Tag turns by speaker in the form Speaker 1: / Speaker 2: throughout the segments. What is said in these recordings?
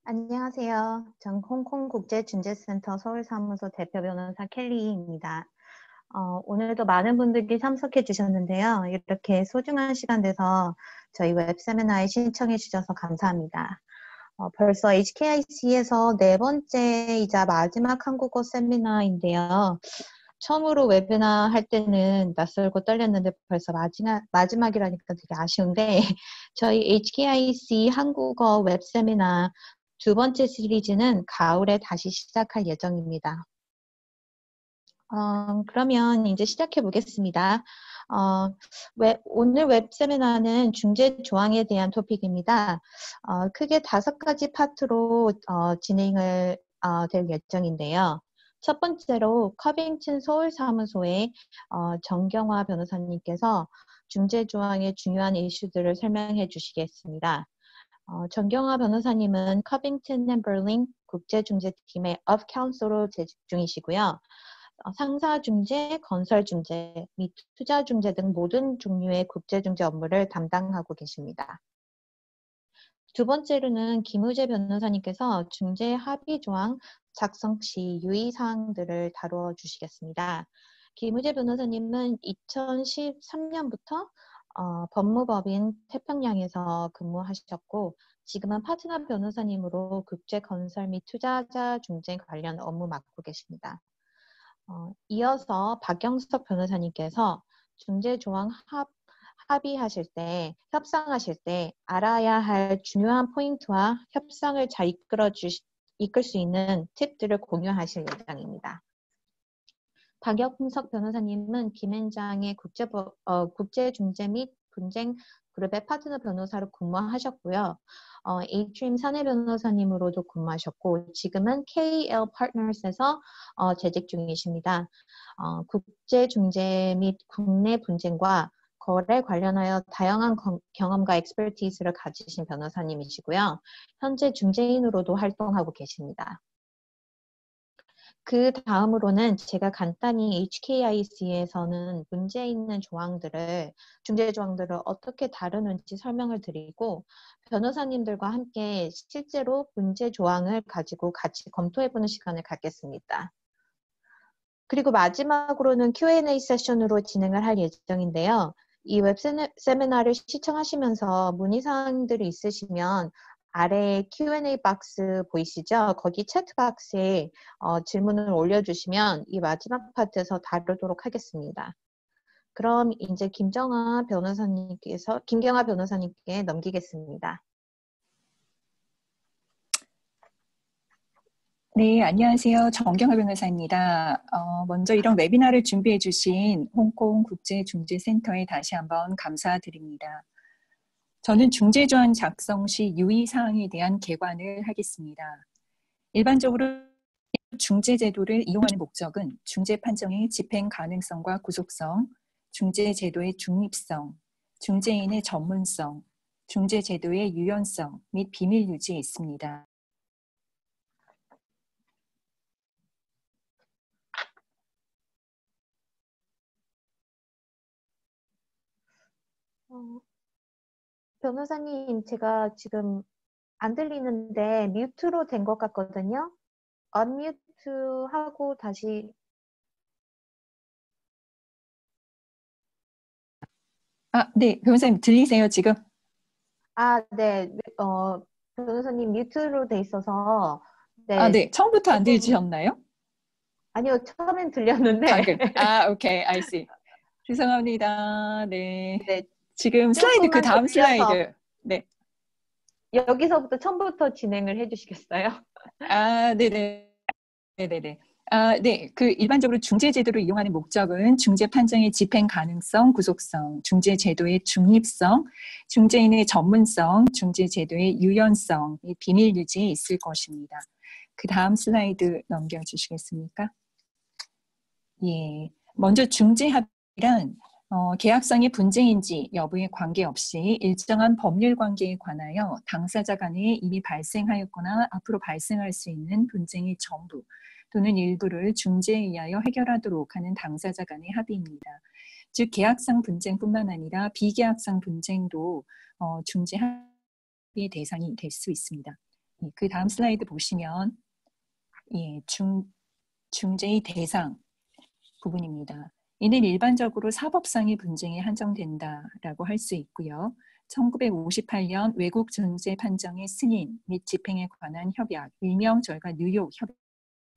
Speaker 1: 안녕하세요. 전 홍콩국제중재센터 서울사무소 대표 변호사 켈리입니다. 오늘도 많은 분들이 참석해 주셨는데요. 이렇게 소중한 시간 내서 저희 웹 세미나에 신청해 주셔서 감사합니다. 벌써 HKIC에서 네 번째이자 마지막 한국어 세미나인데요. 처음으로 웨비나 할 때는 낯설고 떨렸는데 벌써 마지막이라니까 되게 아쉬운데 저희 HKIC 한국어 웹 세미나 두 번째 시리즈는 가을에 다시 시작할 예정입니다. 그러면 이제 시작해 보겠습니다. 오늘 웹 세미나는 중재 조항에 대한 토픽입니다. 크게 5가지 파트로 진행을 될 예정인데요. 첫 번째로 커빙튼 서울사무소의 정경화 변호사님께서 중재 조항의 중요한 이슈들을 설명해 주시겠습니다. 정경화 변호사님은 커빙튼 앤 버링 국제중재팀의 of counsel로 재직 중이시고요. 상사중재, 건설중재 및 투자중재 등 모든 종류의 국제중재 업무를 담당하고 계십니다. 두 번째로는 김우재 변호사님께서 중재 합의 조항 작성 시 유의사항들을 다루어 주시겠습니다. 김우재 변호사님은 2013년부터 법무법인 태평양에서 근무하셨고 지금은 파트너 변호사님으로 국제건설 및 투자자 중재 관련 업무 맡고 계십니다. 이어서 박영석 변호사님께서 중재조항 합의하실 때, 협상하실 때 알아야 할 중요한 포인트와 협상을 잘 이끌 수 있는 팁들을 공유하실 예정입니다. 박영석 변호사님은 김앤장의 국제중재 및 분쟁 그룹의 파트너 변호사로 근무하셨고요. A트림 사내 변호사님으로도 근무하셨고 지금은 KL 파트너스에서 재직 중이십니다. 국제중재 및 국내 분쟁과 거래 관련하여 다양한 경험과 엑스퍼티스를 가지신 변호사님이시고요. 현재 중재인으로도 활동하고 계십니다. 그 다음으로는 제가 간단히 HKIC에서는 문제 있는 중재 조항들을 어떻게 다루는지 설명을 드리고 변호사님들과 함께 실제로 문제 조항을 가지고 같이 검토해보는 시간을 갖겠습니다. 그리고 마지막으로는 Q&A 세션으로 진행을 할 예정인데요. 이 웹 세미나를 시청하시면서 문의사항들이 있으시면 아래 Q&A 박스 보이시죠? 거기 채트 박스에 질문을 올려주시면 이 마지막 파트에서 다루도록 하겠습니다. 그럼 이제 김경화 변호사님께 넘기겠습니다.
Speaker 2: 네, 안녕하세요. 정경화 변호사입니다. 먼저 이런 웨비나를 준비해 주신 홍콩국제중재센터에 다시 한번 감사드립니다. 저는 중재조항 작성 시 유의사항에 대한 개관을 하겠습니다. 일반적으로 중재제도를 이용하는 목적은 중재 판정의 집행 가능성과 구속성, 중재제도의 중립성, 중재인의 전문성, 중재제도의 유연성 및 비밀 유지에 있습니다.
Speaker 1: 변호사님, 제가 지금 안 들리는데 뮤트로 된 것 같거든요. 언뮤트 하고 다시.
Speaker 2: 네, 변호사님 들리세요, 지금?
Speaker 1: 네. 변호사님 뮤트로 돼 있어서 네,
Speaker 2: 네, 처음부터 안
Speaker 1: 조금
Speaker 2: 들리셨나요?
Speaker 1: 아니요. 처음엔 들렸는데
Speaker 2: 방금. 오케이, I see. 죄송합니다. 네.
Speaker 1: 네,
Speaker 2: 지금 슬라이드, 그
Speaker 1: 조금만
Speaker 2: 다음
Speaker 1: 돌려서
Speaker 2: 슬라이드. 네.
Speaker 1: 여기서부터 처음부터 진행을 해주시겠어요?
Speaker 2: 네네. 네네네. 네. 일반적으로 중재제도를 이용하는 목적은 중재 판정의 집행 가능성, 구속성, 중재제도의 중립성, 중재인의 전문성, 중재제도의 유연성, 비밀 유지에 있을 것입니다. 그 다음 슬라이드 넘겨주시겠습니까? 예. 먼저 중재합의란 계약상의 분쟁인지 여부에 관계없이 일정한 법률 관계에 관하여 당사자 간에 이미 발생하였거나 앞으로 발생할 수 있는 분쟁의 전부 또는 일부를 중재에 의하여 해결하도록 하는 당사자 간의 합의입니다. 즉 계약상 분쟁뿐만 아니라 비계약상 분쟁도 중재 합의의 대상이 될 수 있습니다. 그 다음 슬라이드 보시면 예, 중재의 대상 부분입니다. 이는 일반적으로 사법상의 분쟁에 한정된다라고 할 수 있고요. 1958년 외국 중재 판정의 승인 및 집행에 관한 협약, 일명 저희가 뉴욕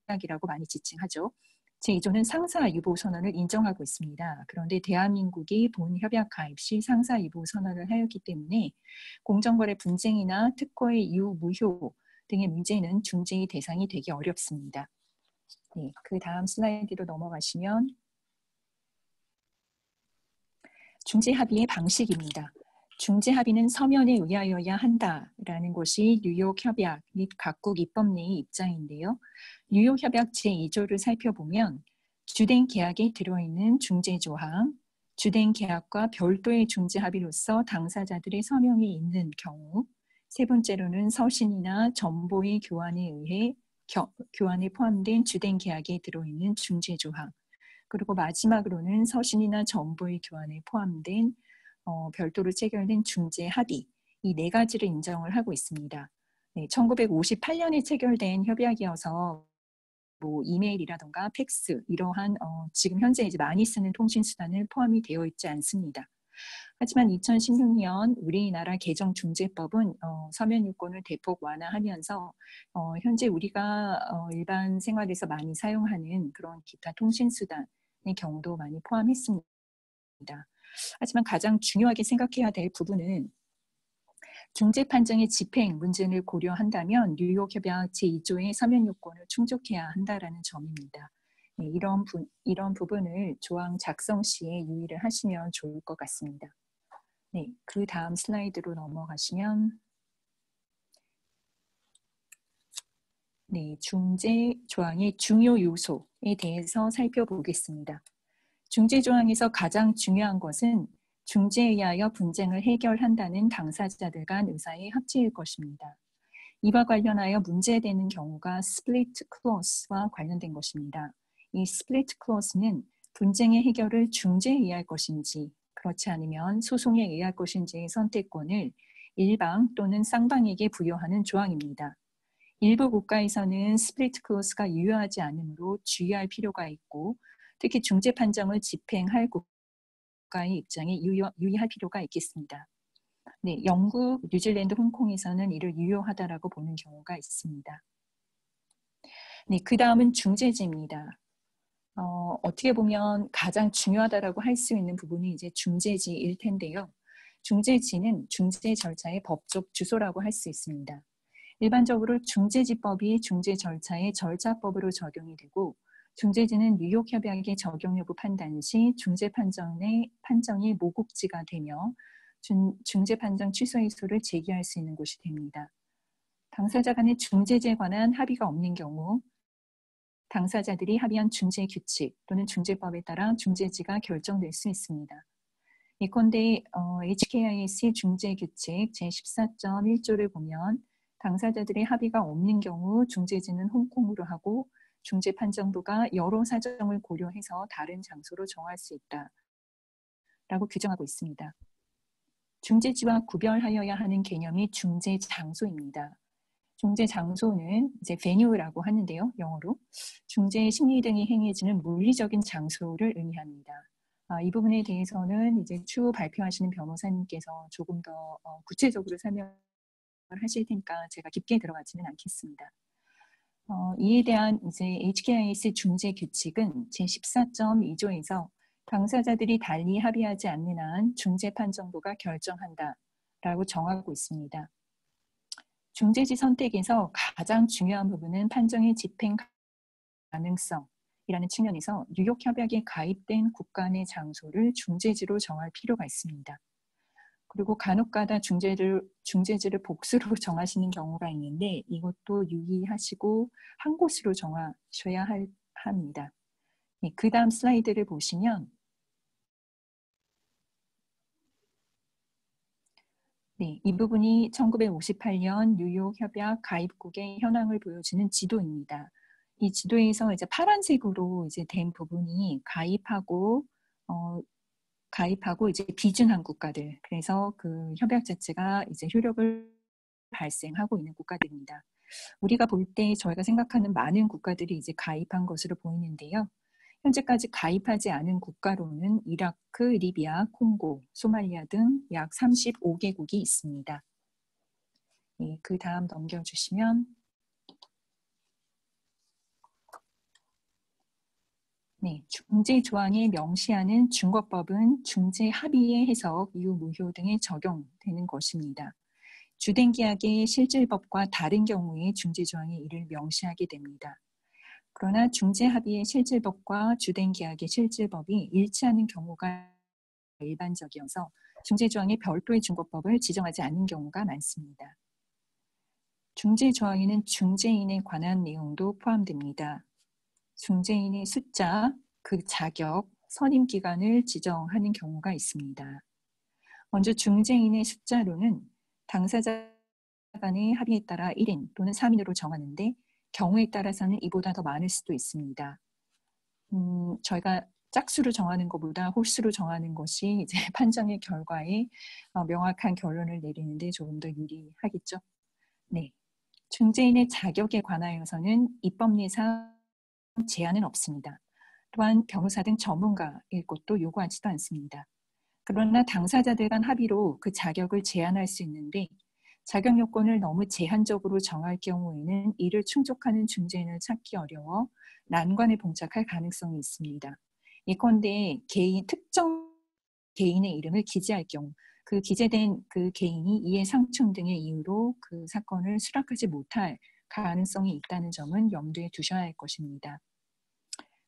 Speaker 2: 협약이라고 많이 지칭하죠. 제2조는 상사 유보 선언을 인정하고 있습니다. 그런데 대한민국이 본 협약 가입 시 상사 유보 선언을 하였기 때문에 공정거래 분쟁이나 특허의 유무효 등의 문제는 중재의 대상이 되기 어렵습니다. 네, 그 다음 슬라이드로 넘어가시면 중재합의의 방식입니다. 중재합의는 서면에 의하여야 한다라는 것이 뉴욕 협약 및 각국 입법례의 입장인데요. 뉴욕 협약 제2조를 살펴보면 주된 계약에 들어있는 중재조항, 주된 계약과 별도의 중재합의로서 당사자들의 서명이 있는 경우, 세 번째로는 서신이나 정보의 교환에 의해 교환에 포함된 주된 계약에 들어있는 중재조항, 그리고 마지막으로는 서신이나 정보의 교환에 포함된 별도로 체결된 중재 합의, 이 네 가지를 인정을 하고 있습니다. 네, 1958년에 체결된 협약이어서 뭐 이메일이라던가 팩스 이러한 지금 현재 이제 많이 쓰는 통신 수단을 포함이 되어 있지 않습니다. 하지만 2016년 우리나라 개정중재법은 서면 요건을 대폭 완화하면서 현재 우리가 일반 생활에서 많이 사용하는 그런 기타 통신 수단의 경우도 많이 포함했습니다. 하지만 가장 중요하게 생각해야 될 부분은 중재 판정의 집행 문제를 고려한다면 뉴욕 협약 제2조의 서면 요건을 충족해야 한다라는 점입니다. 네, 이런 부분을 조항 작성 시에 유의를 하시면 좋을 것 같습니다. 네, 그 다음 슬라이드로 넘어가시면 네, 중재 조항의 중요 요소에 대해서 살펴보겠습니다. 중재 조항에서 가장 중요한 것은 중재에 의하여 분쟁을 해결한다는 당사자들 간 의사의 합치일 것입니다. 이와 관련하여 문제되는 경우가 스플리트 클로스와 관련된 것입니다. 이 스플리트 클로스는 분쟁의 해결을 중재에 의할 것인지 그렇지 않으면 소송에 의할 것인지의 선택권을 일방 또는 쌍방에게 부여하는 조항입니다. 일부 국가에서는 스플리트 클로스가 유효하지 않으므로 주의할 필요가 있고 특히 중재 판정을 집행할 국가의 입장에 유의할 필요가 있겠습니다. 네, 영국, 뉴질랜드, 홍콩에서는 이를 유효하다라고 보는 경우가 있습니다. 네, 그 다음은 중재지입니다. 어떻게 보면 가장 중요하다라고 할 수 있는 부분이 이제 중재지일 텐데요. 중재지는 중재 절차의 법적 주소라고 할 수 있습니다. 일반적으로 중재지법이 중재 절차의 절차법으로 적용이 되고 중재지는 뉴욕 협약의 적용 여부 판단 시 중재 판정이 모국지가 되며 중재 판정 취소 의소를 제기할 수 있는 곳이 됩니다. 당사자 간의 중재지에 관한 합의가 없는 경우 당사자들이 합의한 중재 규칙 또는 중재법에 따라 중재지가 결정될 수 있습니다. 예컨대 HKIAC 중재규칙 제14.1조를 보면 당사자들의 합의가 없는 경우 중재지는 홍콩으로 하고 중재 판정부가 여러 사정을 고려해서 다른 장소로 정할 수 있다라고 규정하고 있습니다. 중재지와 구별하여야 하는 개념이 중재 장소입니다. 중재 장소는 이제 venue라고 하는데요, 영어로 중재 심리 등이 행해지는 물리적인 장소를 의미합니다. 이 부분에 대해서는 이제 추후 발표하시는 변호사님께서 조금 더 구체적으로 설명을 하실 테니까 제가 깊게 들어가지는 않겠습니다. 이에 대한 이제 HKIS 중재 규칙은 제14.2조에서 당사자들이 달리 합의하지 않는 한 중재 판정부가 결정한다라고 정하고 있습니다. 중재지 선택에서 가장 중요한 부분은 판정의 집행 가능성이라는 측면에서 뉴욕 협약에 가입된 국가 내 장소를 중재지로 정할 필요가 있습니다. 그리고 간혹가다 중재지를 복수로 정하시는 경우가 있는데 이것도 유의하시고 한 곳으로 정하셔야 합니다. 네, 그 다음 슬라이드를 보시면 네, 이 부분이 1958년 뉴욕 협약 가입국의 현황을 보여주는 지도입니다. 이 지도에서 이제 파란색으로 이제 된 부분이 가입하고 이제 비준한 국가들, 그래서 그 협약 자체가 이제 효력을 발생하고 있는 국가들입니다. 우리가 볼 때 저희가 생각하는 많은 국가들이 이제 가입한 것으로 보이는데요. 현재까지 가입하지 않은 국가로는 이라크, 리비아, 콩고, 소말리아 등 약 35개국이 있습니다. 네, 그 다음 넘겨주시면 네, 중재 조항에 명시하는 중거법은 중재 합의의 해석, 이유 무효 등에 적용되는 것입니다. 주된 계약의 실질법과 다른 경우에 중재 조항이 이를 명시하게 됩니다. 그러나 중재 합의의 실질법과 주된 계약의 실질법이 일치하는 경우가 일반적이어서 중재 조항에 별도의 중거법을 지정하지 않는 경우가 많습니다. 중재 조항에는 중재인에 관한 내용도 포함됩니다. 중재인의 숫자, 그 자격, 선임 기간을 지정하는 경우가 있습니다. 먼저 중재인의 숫자로는 당사자 간의 합의에 따라 1인 또는 3인으로 정하는데 경우에 따라서는 이보다 더 많을 수도 있습니다. 저희가 짝수로 정하는 것보다 홀수로 정하는 것이 이제 판정의 결과에 명확한 결론을 내리는데 조금 더 유리하겠죠. 네. 중재인의 자격에 관하여서는 입법례상 제한은 없습니다. 또한 변호사 등 전문가일 것도 요구하지도 않습니다. 그러나 당사자들 간 합의로 그 자격을 제한할 수 있는데 자격 요건을 너무 제한적으로 정할 경우에는 이를 충족하는 중재인을 찾기 어려워 난관에 봉착할 가능성이 있습니다. 예컨대 특정 개인의 이름을 기재할 경우 그 기재된 그 개인이 이해 상충 등의 이유로 그 사건을 수락하지 못할 가능성이 있다는 점은 염두에 두셔야 할 것입니다.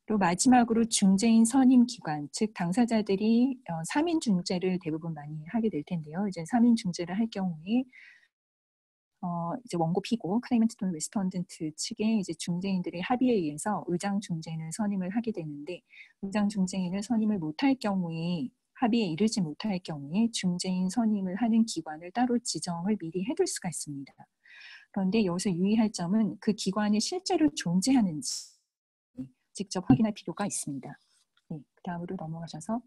Speaker 2: 또 마지막으로 중재인 선임 기관, 즉 당사자들이 3인 중재를 대부분 많이 하게 될 텐데요. 이제 3인 중재를 할 경우에 이제 원고 피고, 클레이먼트 또는 리스폰던트 측의 이제 중재인들의 합의에 의해서 의장 중재인을 선임을 하게 되는데, 의장 중재인을 선임을 못할 경우에 합의에 이르지 못할 경우에 중재인 선임을 하는 기관을 따로 지정을 미리 해둘 수가 있습니다. 그런데 여기서 유의할 점은 그 기관이 실제로 존재하는지 직접 확인할 필요가 있습니다. 네, 그 다음으로 넘어가셔서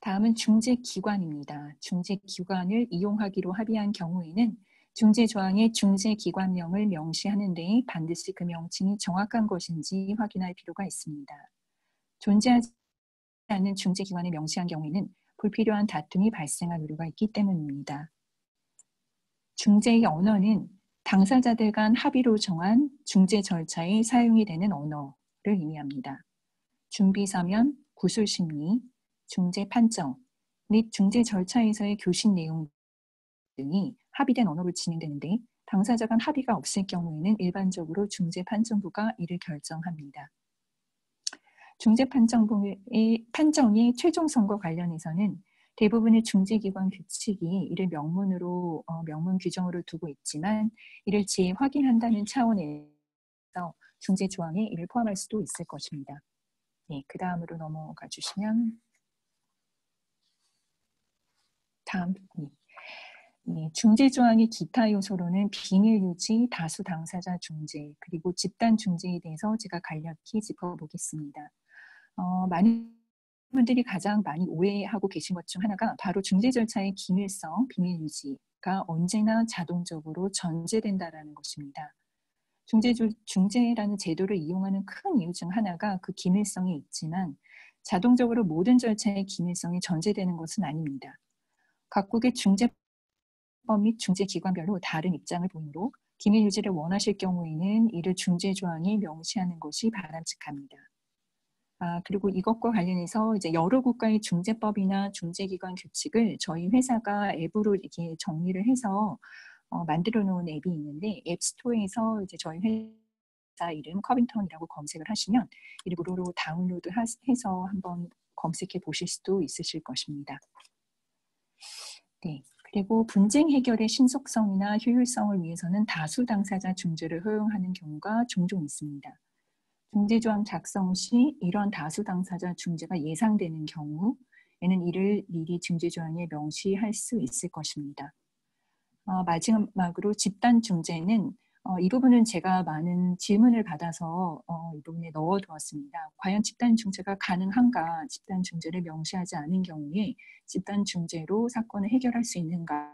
Speaker 2: 다음은 중재기관입니다. 중재기관을 이용하기로 합의한 경우에는 중재조항의 중재기관명을 명시하는 데 반드시 그 명칭이 정확한 것인지 확인할 필요가 있습니다. 존재하지 않는 중재기관을 명시한 경우에는 불필요한 다툼이 발생할 우려가 있기 때문입니다. 중재의 언어는 당사자들 간 합의로 정한 중재 절차에 사용이 되는 언어를 의미합니다. 준비서면, 구술심리, 중재 판정 및 중재 절차에서의 교신 내용 등이 합의된 언어로 진행되는데 당사자 간 합의가 없을 경우에는 일반적으로 중재 판정부가 이를 결정합니다. 중재 판정의 최종성과 관련해서는 대부분의 중재기관 규칙이 이를 명문 규정으로 두고 있지만 이를 재확인한다는 차원에서 중재 조항에 이를 포함할 수도 있을 것입니다. 네, 그 다음으로 넘어가 주시면 다음 중재 조항의 기타 요소로는 비밀 유지, 다수 당사자 중재, 그리고 집단 중재에 대해서 제가 간략히 짚어보겠습니다. 많은 분들이 가장 많이 오해하고 계신 것 중 하나가 바로 중재 절차의 기밀성, 비밀 유지가 언제나 자동적으로 전제된다라는 것입니다. 중재라는 제도를 이용하는 큰 이유 중 하나가 그 기밀성이 있지만 자동적으로 모든 절차의 기밀성이 전제되는 것은 아닙니다. 각국의 중재법 및 중재기관별로 다른 입장을 보이므로 기밀 유지를 원하실 경우에는 이를 중재 조항에 명시하는 것이 바람직합니다. 그리고 이것과 관련해서 이제 여러 국가의 중재법이나 중재기관 규칙을 저희 회사가 앱으로 이렇게 정리를 해서 만들어 놓은 앱이 있는데 앱스토어에서 이제 저희 회사 이름 커빙턴이라고 검색을 하시면 이를 무료로 다운로드 해서 한번 검색해 보실 수도 있으실 것입니다. 네. 그리고 분쟁 해결의 신속성이나 효율성을 위해서는 다수 당사자 중재를 허용하는 경우가 종종 있습니다. 중재조항 작성 시 이런 다수 당사자 중재가 예상되는 경우에는 이를 미리 중재조항에 명시할 수 있을 것입니다. 마지막으로 집단 중재는 이 부분은 제가 많은 질문을 받아서 이 부분에 넣어두었습니다. 과연 집단 중재가 가능한가? 집단 중재를 명시하지 않은 경우에 집단 중재로 사건을 해결할 수 있는가?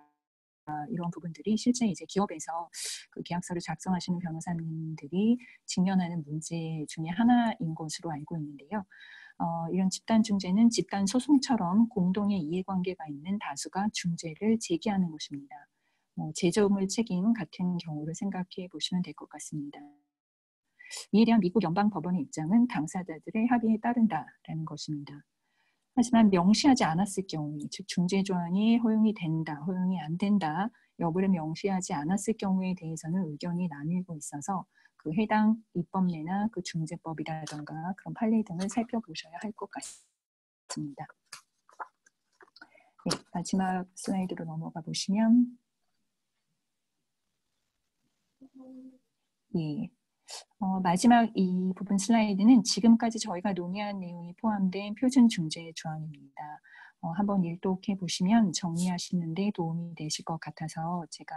Speaker 2: 이런 부분들이 실제 이제 기업에서 그 계약서를 작성하시는 변호사님들이 직면하는 문제 중에 하나인 것으로 알고 있는데요. 이런 집단 중재는 집단 소송처럼 공동의 이해관계가 있는 다수가 중재를 제기하는 것입니다. 재정을 책임 같은 경우를 생각해 보시면 될 것 같습니다. 이에 대한 미국 연방법원의 입장은 당사자들의 합의에 따른다라는 것입니다. 하지만 명시하지 않았을 경우, 즉 중재 조항이 허용이 된다, 허용이 안 된다 여부를 명시하지 않았을 경우에 대해서는 의견이 나뉘고 있어서 그 해당 입법례나 그 중재법이라던가 그런 판례 등을 살펴보셔야 할 것 같습니다. 네, 마지막 슬라이드로 넘어가 보시면 예. 마지막 이 부분 슬라이드는 지금까지 저희가 논의한 내용이 포함된 표준 중재 조항입니다. 한번 일독해 보시면 정리하시는 데 도움이 되실 것 같아서 제가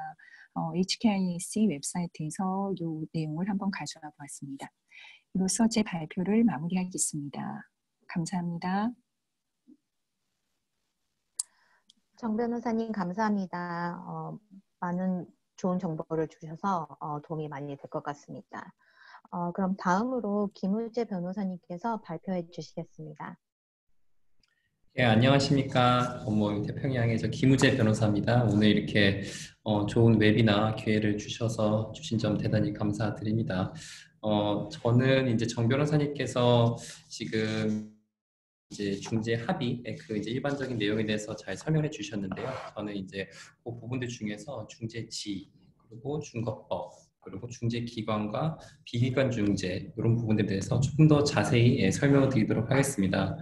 Speaker 2: HKIAC 웹사이트에서 이 내용을 한번 가져와 보았습니다. 이로써 제 발표를 마무리하겠습니다. 감사합니다.
Speaker 1: 정 변호사님 감사합니다. 많은 좋은 정보를 주셔서 도움이 많이 될 것 같습니다. 그럼 다음으로 김우재 변호사님께서 발표해 주시겠습니다.
Speaker 3: 예, 안녕하십니까. 태평양에서 김우재 변호사입니다. 오늘 이렇게 좋은 웨비나 기회를 주신 점 대단히 감사드립니다. 저는 이제 정 변호사님께서 지금 이제 중재 합의의 그 이제 일반적인 내용에 대해서 잘 설명해 주셨는데요. 저는 이제 그 부분들 중에서 중재지, 그리고 중거법, 그리고 중재기관과 비기관 중재 이런 부분들에 대해서 조금 더 자세히 설명을 드리도록 하겠습니다.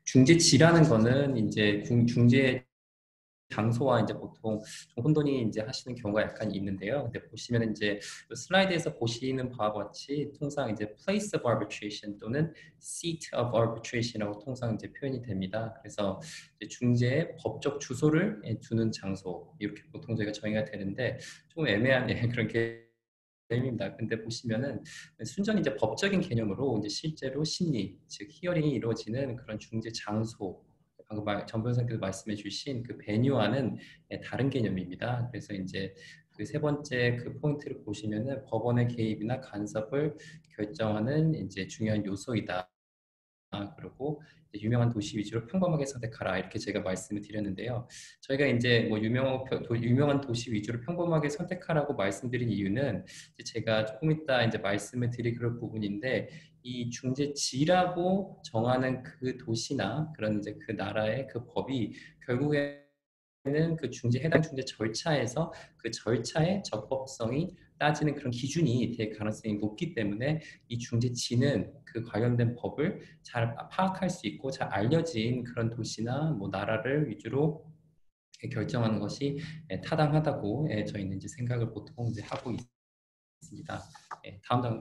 Speaker 3: 중재지라는 거는 이제 중재 장소와 이제 보통 혼돈이 이제 하시는 경우가 약간 있는데요. 근데 보시면 이제 슬라이드에서 보시는 바와 같이 통상 이제 place of arbitration 또는 seat of arbitration이라고 통상 이제 표현이 됩니다. 그래서 이제 중재의 법적 주소를 두는 장소 이렇게 보통 저희가 정의가 되는데 좀 애매한 그런 개념입니다. 근데 보시면은 순전히 이제 법적인 개념으로 이제 실제로 심리 즉 히어링이 이루어지는 그런 중재 장소 방금 정 변호사께서 말씀해 주신 그 베뉴와는 다른 개념입니다. 그래서 이제 그 세 번째 그 포인트를 보시면은 법원의 개입이나 간섭을 결정하는 이제 중요한 요소이다. 그리고 유명한 도시 위주로 평범하게 선택하라 이렇게 제가 말씀을 드렸는데요. 저희가 이제 뭐 유명한 도시 위주로 평범하게 선택하라고 말씀드린 이유는 제가 조금 이따 이제 말씀을 드릴 그런 부분인데 이 중재지라고 정하는 그 도시나 그런 이제 그 나라의 그 법이 결국에는 그 해당 중재 절차에서 그 절차의 적법성이 따지는 그런 기준이 될 가능성이 높기 때문에 이 중재지는 그 관련된 법을 잘 파악할 수 있고 잘 알려진 그런 도시나 뭐 나라를 위주로 결정하는 것이 타당하다고 저희는 이제 생각을 보통 이제 하고 있습니다.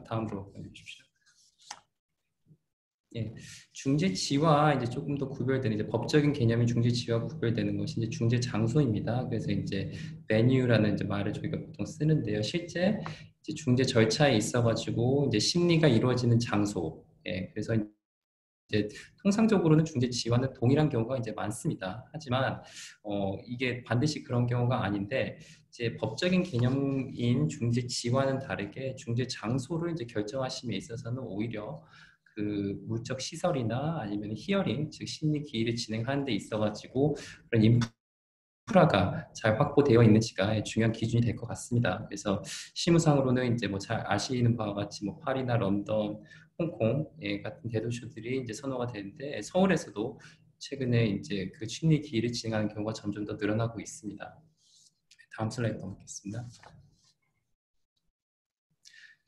Speaker 3: 다음으로 보여주십시오. 예, 중재지와 이제 조금 더 구별되는 이제 법적인 개념이 중재지와 구별되는 것이 이제 중재 장소입니다. 그래서 이제 venue라는 이제 말을 저희가 보통 쓰는데요. 실제 이제 중재 절차에 있어가지고 이제 심리가 이루어지는 장소. 그래서 이제 통상적으로는 중재지와는 동일한 경우가 이제 많습니다. 하지만 이게 반드시 그런 경우가 아닌데 이제 법적인 개념인 중재지와는 다르게 중재 장소를 이제 결정하심에 있어서는 오히려 그 물적 시설이나 아니면 히어링, 즉 심리 기일을 진행하는 데 있어가지고 그런 인프라가 잘 확보되어 있는지가 중요한 기준이 될 것 같습니다. 그래서 실무상으로는 이제 뭐 잘 아시는 바와 같이 뭐 파리나 런던, 홍콩 같은 대도시들이 이제 선호가 되는데 서울에서도 최근에 이제 그 심리 기일을 진행하는 경우가 점점 더 늘어나고 있습니다. 다음 슬라이드 넘기겠습니다.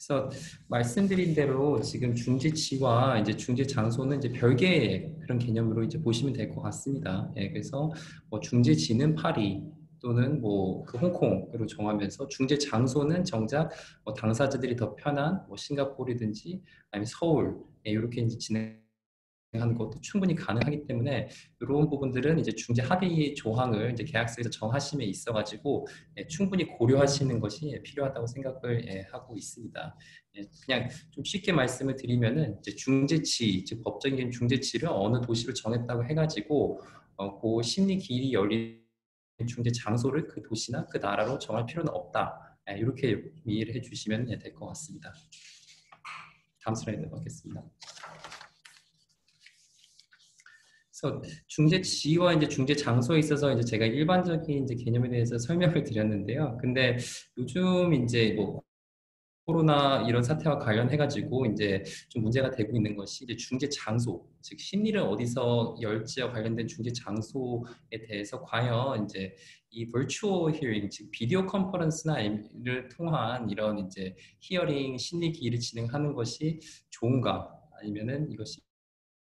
Speaker 3: 그래서 말씀드린 대로 지금 중재지와 이제 중재 장소는 이제 별개의 그런 개념으로 이제 보시면 될 것 같습니다. 그래서 뭐 중재지는 파리 또는 뭐 그 홍콩으로 정하면서 중재 장소는 정작 뭐 당사자들이 더 편한 뭐 싱가포르든지 아니면 서울 이렇게 이제 하는 것도 충분히 가능하기 때문에 이런 부분들은 이제 중재 합의 조항을 이제 계약서에서 정하심에 있어가지고 충분히 고려하시는 것이 필요하다고 생각을 하고 있습니다. 그냥 좀 쉽게 말씀을 드리면은 이제 중재지, 즉 법적인 중재지를 어느 도시로 정했다고 해가지고 그 심리 기일이 열리는 중재 장소를 그 도시나 그 나라로 정할 필요는 없다. 이렇게 이해를 해주시면 될 것 같습니다. 다음 슬라이드 보겠습니다. 그래서 중재 지위와 이제 중재 장소에 있어서 이제 제가 일반적인 이제 개념에 대해서 설명을 드렸는데요. 근데 요즘 이제 뭐 코로나 이런 사태와 관련해가지고 이제 좀 문제가 되고 있는 것이 이제 중재 장소, 즉 심리를 어디서 열지와 관련된 중재 장소에 대해서 과연 이제 이 virtual hearing, 즉 비디오 컨퍼런스나를 통한 이런 이제 히어링 심리 기기를 진행하는 것이 좋은가, 아니면은 이것이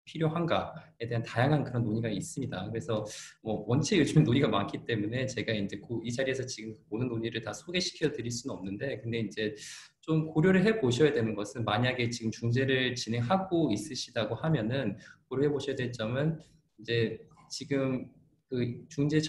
Speaker 3: 필요한가에 대한 다양한 그런 논의가 있습니다. 그래서 뭐 원체 요즘 논의가 많기 때문에 제가 이제 이 자리에서 지금 모든 논의를 다 소개시켜 드릴 수는 없는데, 근데 이제 좀 고려를 해 보셔야 되는 것은, 만약에 지금 중재를 진행하고 있으시다고 하면은 고려해 보셔야 될 점은, 이제 지금 그 중재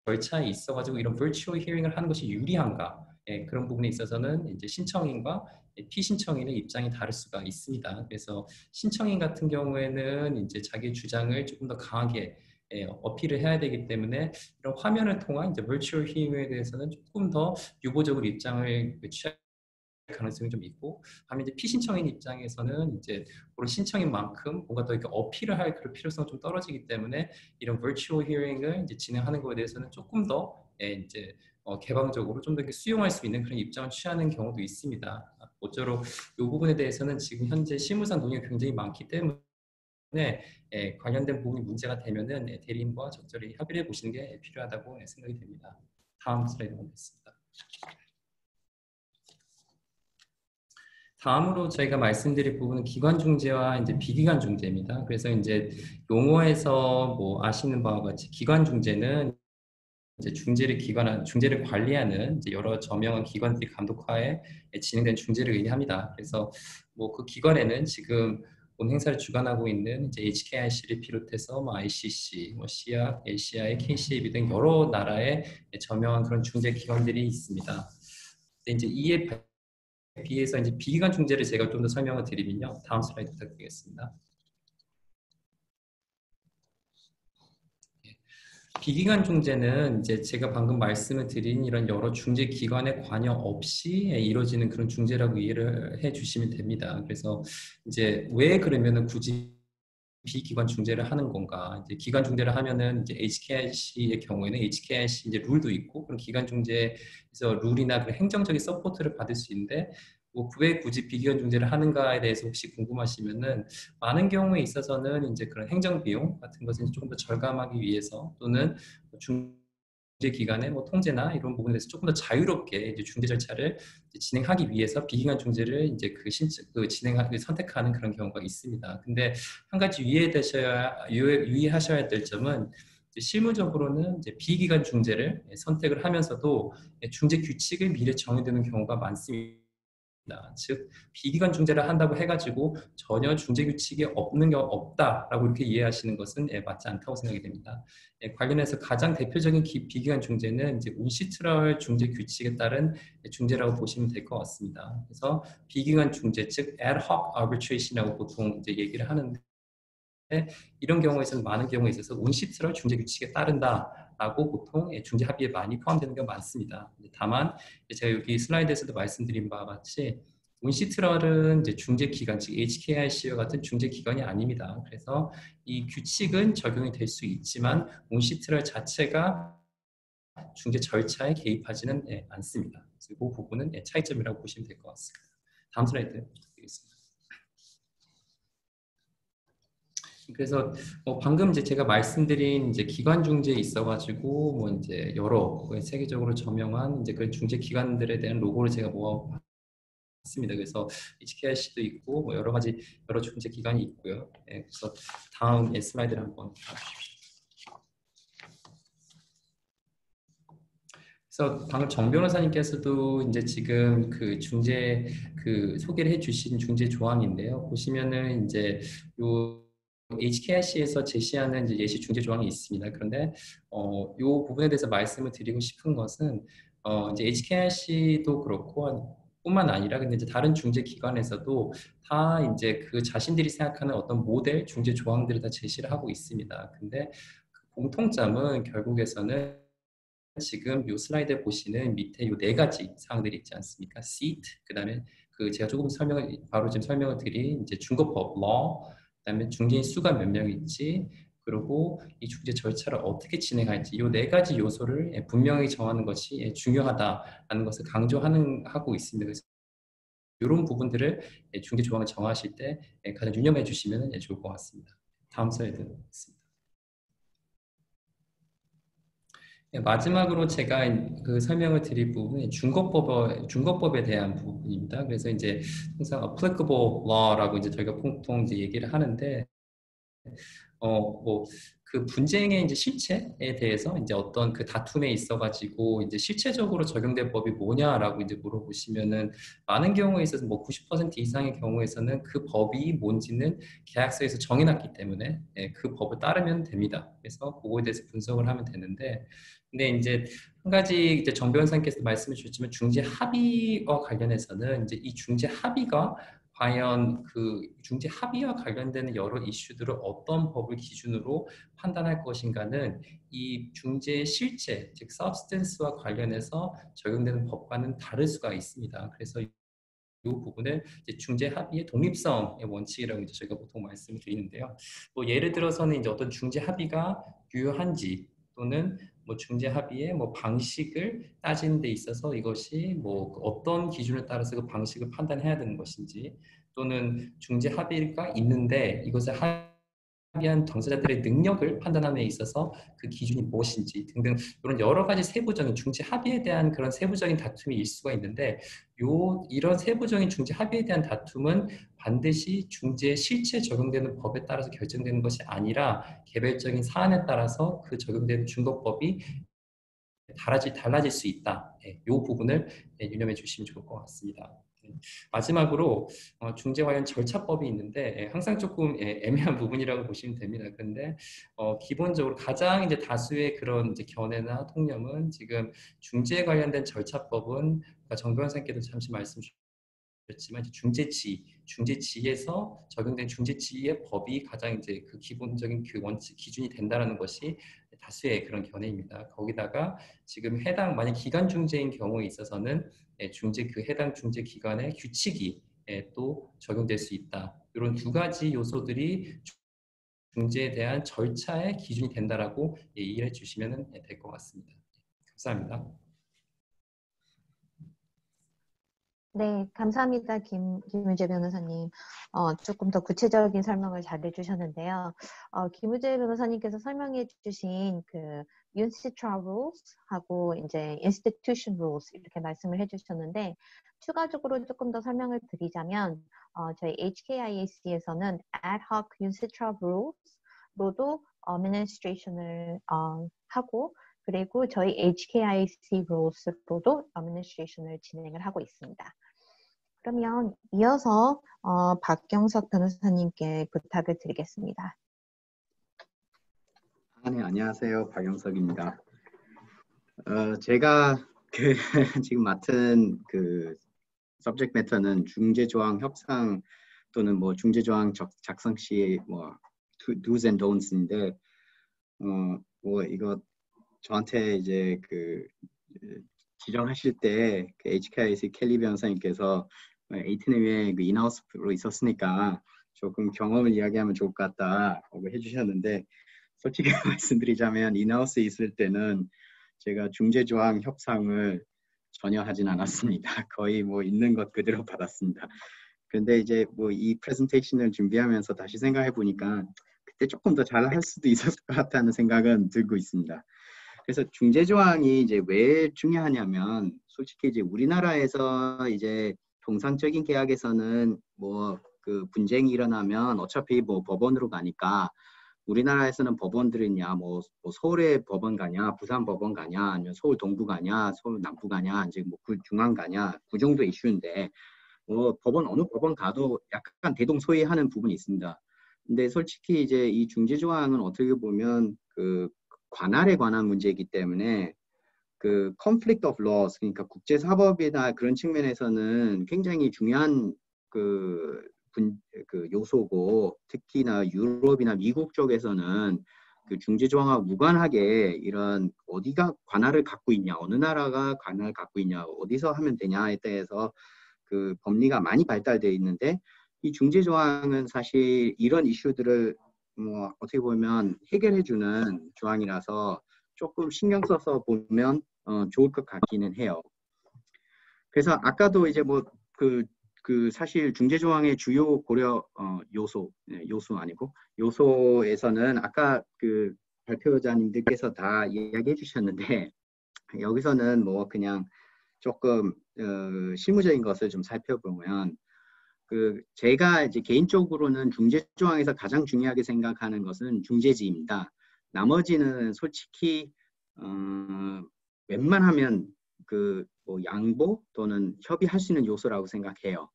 Speaker 3: 절차에 있어가지고 이런 virtual hearing을 하는 것이 유리한가, 그런 부분에 있어서는 이제 신청인과 피신청인의 입장이 다를 수가 있습니다. 그래서 신청인 같은 경우에는 이제 자기 주장을 조금 더 강하게 어필을 해야 되기 때문에 이런 화면을 통한 이제 virtual hearing에 대해서는 조금 더 유보적으로 입장을 취할 가능성이 좀 있고, 반면 이제 피신청인 입장에서는 이제 그런 신청인 만큼 뭔가 더 이렇게 어필을 할 그런 필요성이 좀 떨어지기 때문에 이런 virtual hearing을 이제 진행하는 것에 대해서는 조금 더 이제 개방적으로 좀 더 이렇게 수용할 수 있는 그런 입장을 취하는 경우도 있습니다. 모쪼록 이 부분에 대해서는 지금 현재 실무상 논의가 굉장히 많기 때문에 관련된 부분이 문제가 되면은 대리인과 적절히 협의를 해 보시는 게 필요하다고 생각이 됩니다. 다음 슬라이드 보겠습니다. 다음으로 저희가 말씀드릴 부분은 기관 중재와 이제 비기관 중재입니다. 그래서 이제 용어에서 뭐 아시는 바와 같이 기관 중재는 이제 중재를 관리하는 이제 여러 저명한 기관들이 감독하에 진행된 중재를 의미합니다. 그래서 뭐 그 기관에는 지금 본 행사를 주관하고 있는 이제 HKIC를 비롯해서 뭐 ICC, 뭐 시약, ACI, KCAB 등 여러 나라의 저명한 그런 중재 기관들이 있습니다. 근데 이제 이에 비해서 이제 비기관 중재를 제가 좀 더 설명을 드리면요. 다음 슬라이드 부탁드리겠습니다. 비기관 중재는 이제 제가 방금 말씀을 드린 이런 여러 중재 기관의 관여 없이 이루어지는 그런 중재라고 이해를 해 주시면 됩니다. 그래서 이제 왜 그러면은 굳이 비기관 중재를 하는 건가? 이제 기관 중재를 하면은 이제 HKIC의 경우에는 HKIC 이제 룰도 있고, 그런 기관 중재에서 룰이나 그 행정적인 서포트를 받을 수 있는데, 뭐 왜 굳이 비기관 중재를 하는가에 대해서 혹시 궁금하시면은, 많은 경우에 있어서는 이제 그런 행정 비용 같은 것을 조금 더 절감하기 위해서, 또는 중재 기관의 뭐 통제나 이런 부분에 대해서 조금 더 자유롭게 이제 중재 절차를 이제 진행하기 위해서 비기관 중재를 이제 선택하는 그런 경우가 있습니다. 근데 한 가지 유의하셔야 될 점은, 실무적으로는 이제 비기관 중재를 선택을 하면서도 중재 규칙을 미리 정해두는 경우가 많습니다. 즉 비기관 중재를 한다고 해가지고 전혀 중재 규칙이 없다라고 이렇게 이해하시는 것은 맞지 않다고 생각이 됩니다. 관련해서 가장 대표적인 비기관 중재는 이제 운시트럴 중재 규칙에 따른 중재라고 보시면 될 것 같습니다. 그래서 비기관 중재, 즉 ad hoc arbitration이라고 보통 이제 얘기를 하는데, 이런 경우에서는 많은 경우에 있어서 운시트럴 중재 규칙에 따른다라고 보통 중재 합의에 많이 포함되는 경우가 많습니다. 다만 제가 여기 슬라이드에서도 말씀드린 바와 같이 운시트럴은 이제 중재 기관, 즉 HKIC와 같은 중재 기관이 아닙니다. 그래서 이 규칙은 적용이 될 수 있지만 운시트럴 자체가 중재 절차에 개입하지는 않습니다. 그래서 그 부분은 차이점이라고 보시면 될 것 같습니다. 다음 슬라이드 부탁드리겠습니다. 그래서 방금 이제 제가 말씀드린 이제 기관 중재에 있어가지고 뭐 이제 여러 세계적으로 저명한 이제 그 중재 기관들에 대한 로고를 제가 모아봤습니다. 그래서 HKIC도 있고 뭐 여러 가지 여러 중재 기관이 있고요. 그래서 다음 슬라이드를 한번 봐주십시오. 그래서 방금 정 변호사님께서도 이제 지금 그 중재 그 소개를 해주신 중재 조항인데요. 보시면은 이제 요 HKIC에서 제시하는 이제 예시 중재 조항이 있습니다. 그런데 이 부분에 대해서 말씀을 드리고 싶은 것은 이제 HKIC도 그렇고 뿐만 아니라 근데 이제 다른 중재 기관에서도 다 이제 그 자신들이 생각하는 어떤 모델 중재 조항들을 다 제시를 하고 있습니다. 근데 그 공통점은 결국에서는 지금 이 슬라이드에 보시는 밑에 이 네 가지 사항들이 있지 않습니까? seat, 그다음에 그 제가 조금 바로 지금 설명을 드린 이제 중거법 law, 그다음에 중개인 수가 몇 명일지, 그리고 이 중재 절차를 어떻게 진행할지 이 네 가지 요소를 분명히 정하는 것이 중요하다라는 것을 하고 있습니다. 그래서 이런 부분들을 중개 조항을 정하실 때 가장 유념해 주시면 좋을 것 같습니다. 다음 슬라이드 있습니다. 마지막으로 제가 그 설명을 드릴 부분이 중거법에 대한 부분입니다. 그래서 이제 항상 applicable law라고 이제 저희가 보통 이제 얘기를 하는데, 뭐, 그 분쟁의 이제 실체에 대해서 이제 어떤 그 다툼에 있어가지고 이제 실체적으로 적용된 법이 뭐냐라고 이제 물어보시면은 많은 경우에 있어서 뭐 90% 이상의 경우에서는 그 법이 뭔지는 계약서에서 정해놨기 때문에 그 법을 따르면 됩니다. 그래서 그거에 대해서 분석을 하면 되는데, 근데 이제 한 가지 이제 정 변호사님께서 말씀해 주셨지만 중재 합의와 관련해서는 이제 이 중재 합의가 과연 그 중재 합의와 관련되는 여러 이슈들을 어떤 법을 기준으로 판단할 것인가는 이 중재의 실체, 즉 substance와 관련해서 적용되는 법과는 다를 수가 있습니다. 그래서 이 부분을 이제 중재 합의의 독립성의 원칙이라고 이제 저희가 보통 말씀을 드리는데요. 뭐 예를 들어서는 이제 어떤 중재 합의가 유효한지, 또는 뭐 중재 합의의 뭐 방식을 따지는 데 있어서 이것이 뭐 어떤 기준을 따라서 그 방식을 판단해야 되는 것인지, 또는 중재 합의가 있는데 이것을 합의한 당사자들의 능력을 판단하는 데 있어서 그 기준이 무엇인지 등등, 이런 여러 가지 세부적인 중재 합의에 대한 그런 세부적인 다툼이 일 수가 있는데, 이런 세부적인 중재 합의에 대한 다툼은 반드시 중재에 실체 적용되는 법에 따라서 결정되는 것이 아니라 개별적인 사안에 따라서 그 적용되는 중거법이 달라질 수 있다. 이 부분을 유념해 주시면 좋을 것 같습니다. 마지막으로 중재 관련 절차법이 있는데 항상 조금 애매한 부분이라고 보시면 됩니다. 그런데 기본적으로 가장 이제 다수의 그런 이제 견해나 통념은 지금 중재에 관련된 절차법은, 그러니까 정 변호사님께도 잠시 말씀 주셨지만 중재지에서 적용된 중재지의 법이 가장 이제 그 기본적인 그 원칙 기준이 된다라는 것이 다수의 그런 견해입니다. 거기다가 지금 만약 기간 중재인 경우에 있어서는 해당 중재 기관의 규칙이 또 적용될 수 있다. 이런 두 가지 요소들이 중재에 대한 절차의 기준이 된다라고 이해해 주시면 될 것 같습니다. 감사합니다.
Speaker 1: 네, 감사합니다. 김우재 변호사님. 조금 더 구체적인 설명을 잘 해주셨는데요. 김우재 변호사님께서 설명해 주신 그 UNCTRA rules 하고 이제 institution rules 이렇게 말씀을 해주셨는데, 추가적으로 조금 더 설명을 드리자면, 저희 HKIAC에서는 ad hoc UNCTRA rules로도 administration을 하고, 그리고 저희 HKIC rules로도 administration을 진행을 하고 있습니다. 그러면 이어서 박경석 변호사님께 부탁을 드리겠습니다.
Speaker 4: 네, 안녕하세요. 박영석입니다. 제가 지금 맡은 그 서브젝트 매터는 중재조항 협상 또는 뭐 중재조항 작성 시 뭐 do's and don'ts인데, 뭐 이거 저한테 이제 그 지정하실 때 그 HKIC 켈리 변호사님께서 에이튼에 그 인하우스로 있었으니까 조금 경험을 이야기하면 좋을 것 같다고 해주셨는데, 솔직히 말씀드리자면 인하우스에 있을 때는 제가 중재조항 협상을 전혀 하진 않았습니다. 거의 뭐 있는 것 그대로 받았습니다. 그런데 이제 뭐 이 프레젠테이션을 준비하면서 다시 생각해 보니까 그때 조금 더 잘할 수도 있었을 것 같다는 생각은 들고 있습니다. 그래서 중재조항이 이제 왜 중요하냐면, 솔직히 이제 우리나라에서 이제 통상적인 계약에서는 뭐 그 분쟁이 일어나면 어차피 뭐 법원으로 가니까, 우리나라에서는 법원들이냐 뭐 서울의 법원 가냐, 부산 법원 가냐, 아니면 서울 동부 가냐, 서울 남부 가냐, 이제 뭐 중앙 가냐, 그 정도 이슈인데, 뭐 어느 법원 가도 약간 대동소이하는 부분이 있습니다. 근데 솔직히 이제 이 중재조항은 어떻게 보면 그 관할에 관한 문제이기 때문에 그 conflict of laws, 그러니까 국제사법이나 그런 측면에서는 굉장히 중요한 그 요소고, 특히나 유럽이나 미국 쪽에서는 그 중재 조항하고 무관하게 이런 어디가 관할을 갖고 있냐, 어느 나라가 관할을 갖고 있냐, 어디서 하면 되냐에 대해서 그 법리가 많이 발달되어 있는데 이 중재 조항은 사실 이런 이슈들을 뭐 어떻게 보면 해결해주는 조항이라서 조금 신경 써서 보면 좋을 것 같기는 해요. 그래서 아까도 이제 뭐 사실 중재 조항의 주요 고려 요소 아니고 요소에서는 아까 그 발표자님들께서 다 이야기해 주셨는데 여기서는 뭐 그냥 조금 실무적인 것을 좀 살펴보면 제가 이제 개인적으로는 중재 조항에서 가장 중요하게 생각하는 것은 중재지입니다. 나머지는 솔직히 웬만하면 뭐 양보 또는 협의할 수 있는 요소라고 생각해요.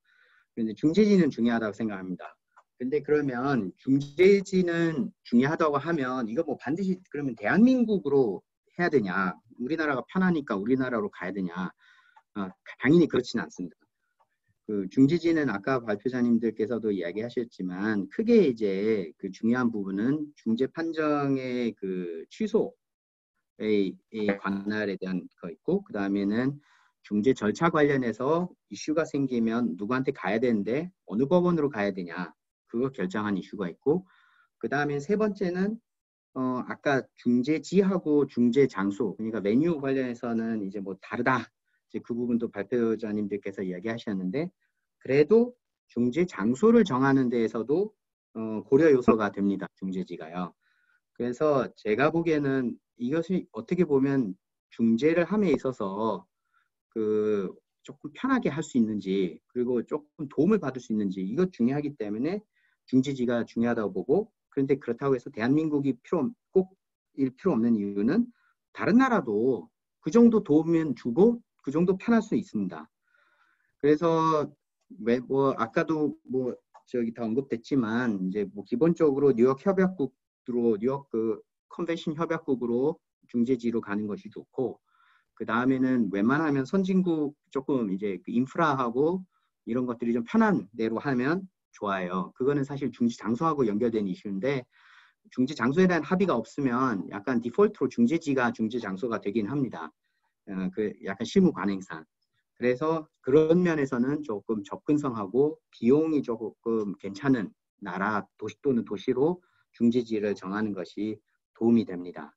Speaker 4: 그런데 중재지는 중요하다고 생각합니다. 근데 그러면 중재지는 중요하다고 하면 이거 뭐 반드시 그러면 대한민국으로 해야 되냐? 우리나라가 편하니까 우리나라로 가야 되냐? 당연히 그렇지는 않습니다. 그 중재지는 아까 발표자님들께서도 이야기하셨지만 크게 이제 그 중요한 부분은 중재 판정의 그 취소의 관할에 대한 거 있고 그 다음에는 중재 절차 관련해서 이슈가 생기면 누구한테 가야 되는데 어느 법원으로 가야 되냐 그거 결정한 이슈가 있고 그 다음에 세 번째는 아까 중재지하고 중재 장소 그러니까 메뉴 관련해서는 이제 뭐 다르다 이제 그 부분도 발표자님들께서 이야기하셨는데 그래도 중재 장소를 정하는 데에서도 고려 요소가 됩니다. 중재지가요. 그래서 제가 보기에는 이것이 어떻게 보면 중재를 함에 있어서 조금 편하게 할 수 있는지 그리고 조금 도움을 받을 수 있는지 이거 중요하기 때문에 중재지가 중요하다고 보고 그런데 그렇다고 해서 대한민국이 꼭일 필요 없는 이유는 다른 나라도 그 정도 도움은 주고 그 정도 편할 수 있습니다. 그래서 뭐 아까도 뭐 저기 다 언급됐지만 이제 뭐 기본적으로 뉴욕 협약국으로 뉴욕 그 컨벤션 협약국으로 중재지로 가는 것이 좋고 그 다음에는 웬만하면 선진국 조금 이제 그 인프라하고 이런 것들이 좀 편한 데로 하면 좋아요. 그거는 사실 중재 장소하고 연결된 이슈인데 중재 장소에 대한 합의가 없으면 약간 디폴트로 중재지가 중재 장소가 되긴 합니다. 약간 실무 관행상. 그래서 그런 면에서는 조금 접근성하고 비용이 조금 괜찮은 나라, 도시 또는 도시로 중재지를 정하는 것이 도움이 됩니다.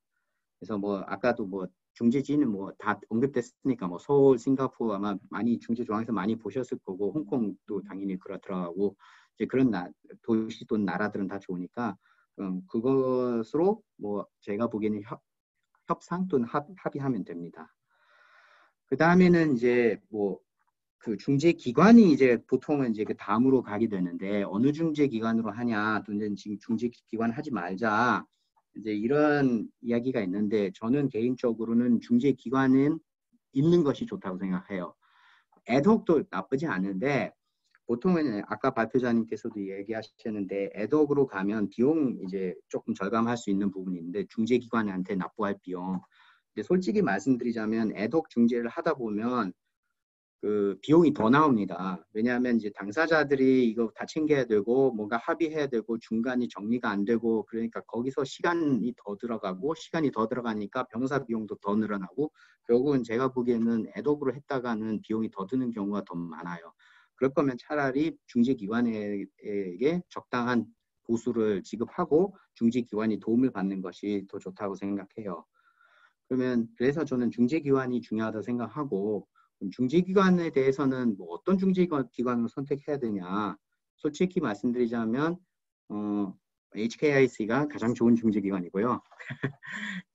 Speaker 4: 그래서 뭐 아까도 뭐 중재지는 뭐 다 언급됐으니까 뭐 서울, 싱가포르 아마 많이 중재 조항에서 많이 보셨을 거고 홍콩도 당연히 그렇더라고 이제 그런 도시 또는 나라들은 다 좋으니까 그것으로 뭐 제가 보기에는 협상 또는 합의하면 됩니다. 그 다음에는 이제 뭐 그 중재 기관이 이제 보통은 이제 그 다음으로 가게 되는데 어느 중재 기관으로 하냐 또는 지금 중재 기관 하지 말자 이제 이런 이야기가 있는데 저는 개인적으로는 중재 기관은 있는 것이 좋다고 생각해요. 애독도 나쁘지 않은데 보통은 아까 발표자님께서도 얘기하셨는데 애독으로 가면 비용 이제 조금 절감할 수 있는 부분이 있는데 중재 기관한테 납부할 비용. 근데 솔직히 말씀드리자면 애독 중재를 하다 보면 그 비용이 더 나옵니다. 왜냐하면 이제 당사자들이 이거 다 챙겨야 되고 뭔가 합의해야 되고 중간이 정리가 안 되고 그러니까 거기서 시간이 더 들어가니까 변호사 비용도 더 늘어나고 결국은 제가 보기에는 애독으로 했다가는 비용이 더 드는 경우가 더 많아요. 그럴 거면 차라리 중재기관에게 적당한 보수를 지급하고 중재기관이 도움을 받는 것이 더 좋다고 생각해요. 그래서 저는 중재기관이 중요하다고 생각하고 중재기관에 대해서는 뭐 어떤 중재기관을 선택해야 되냐 솔직히 말씀드리자면 HKIC가 가장 좋은 중재기관이고요.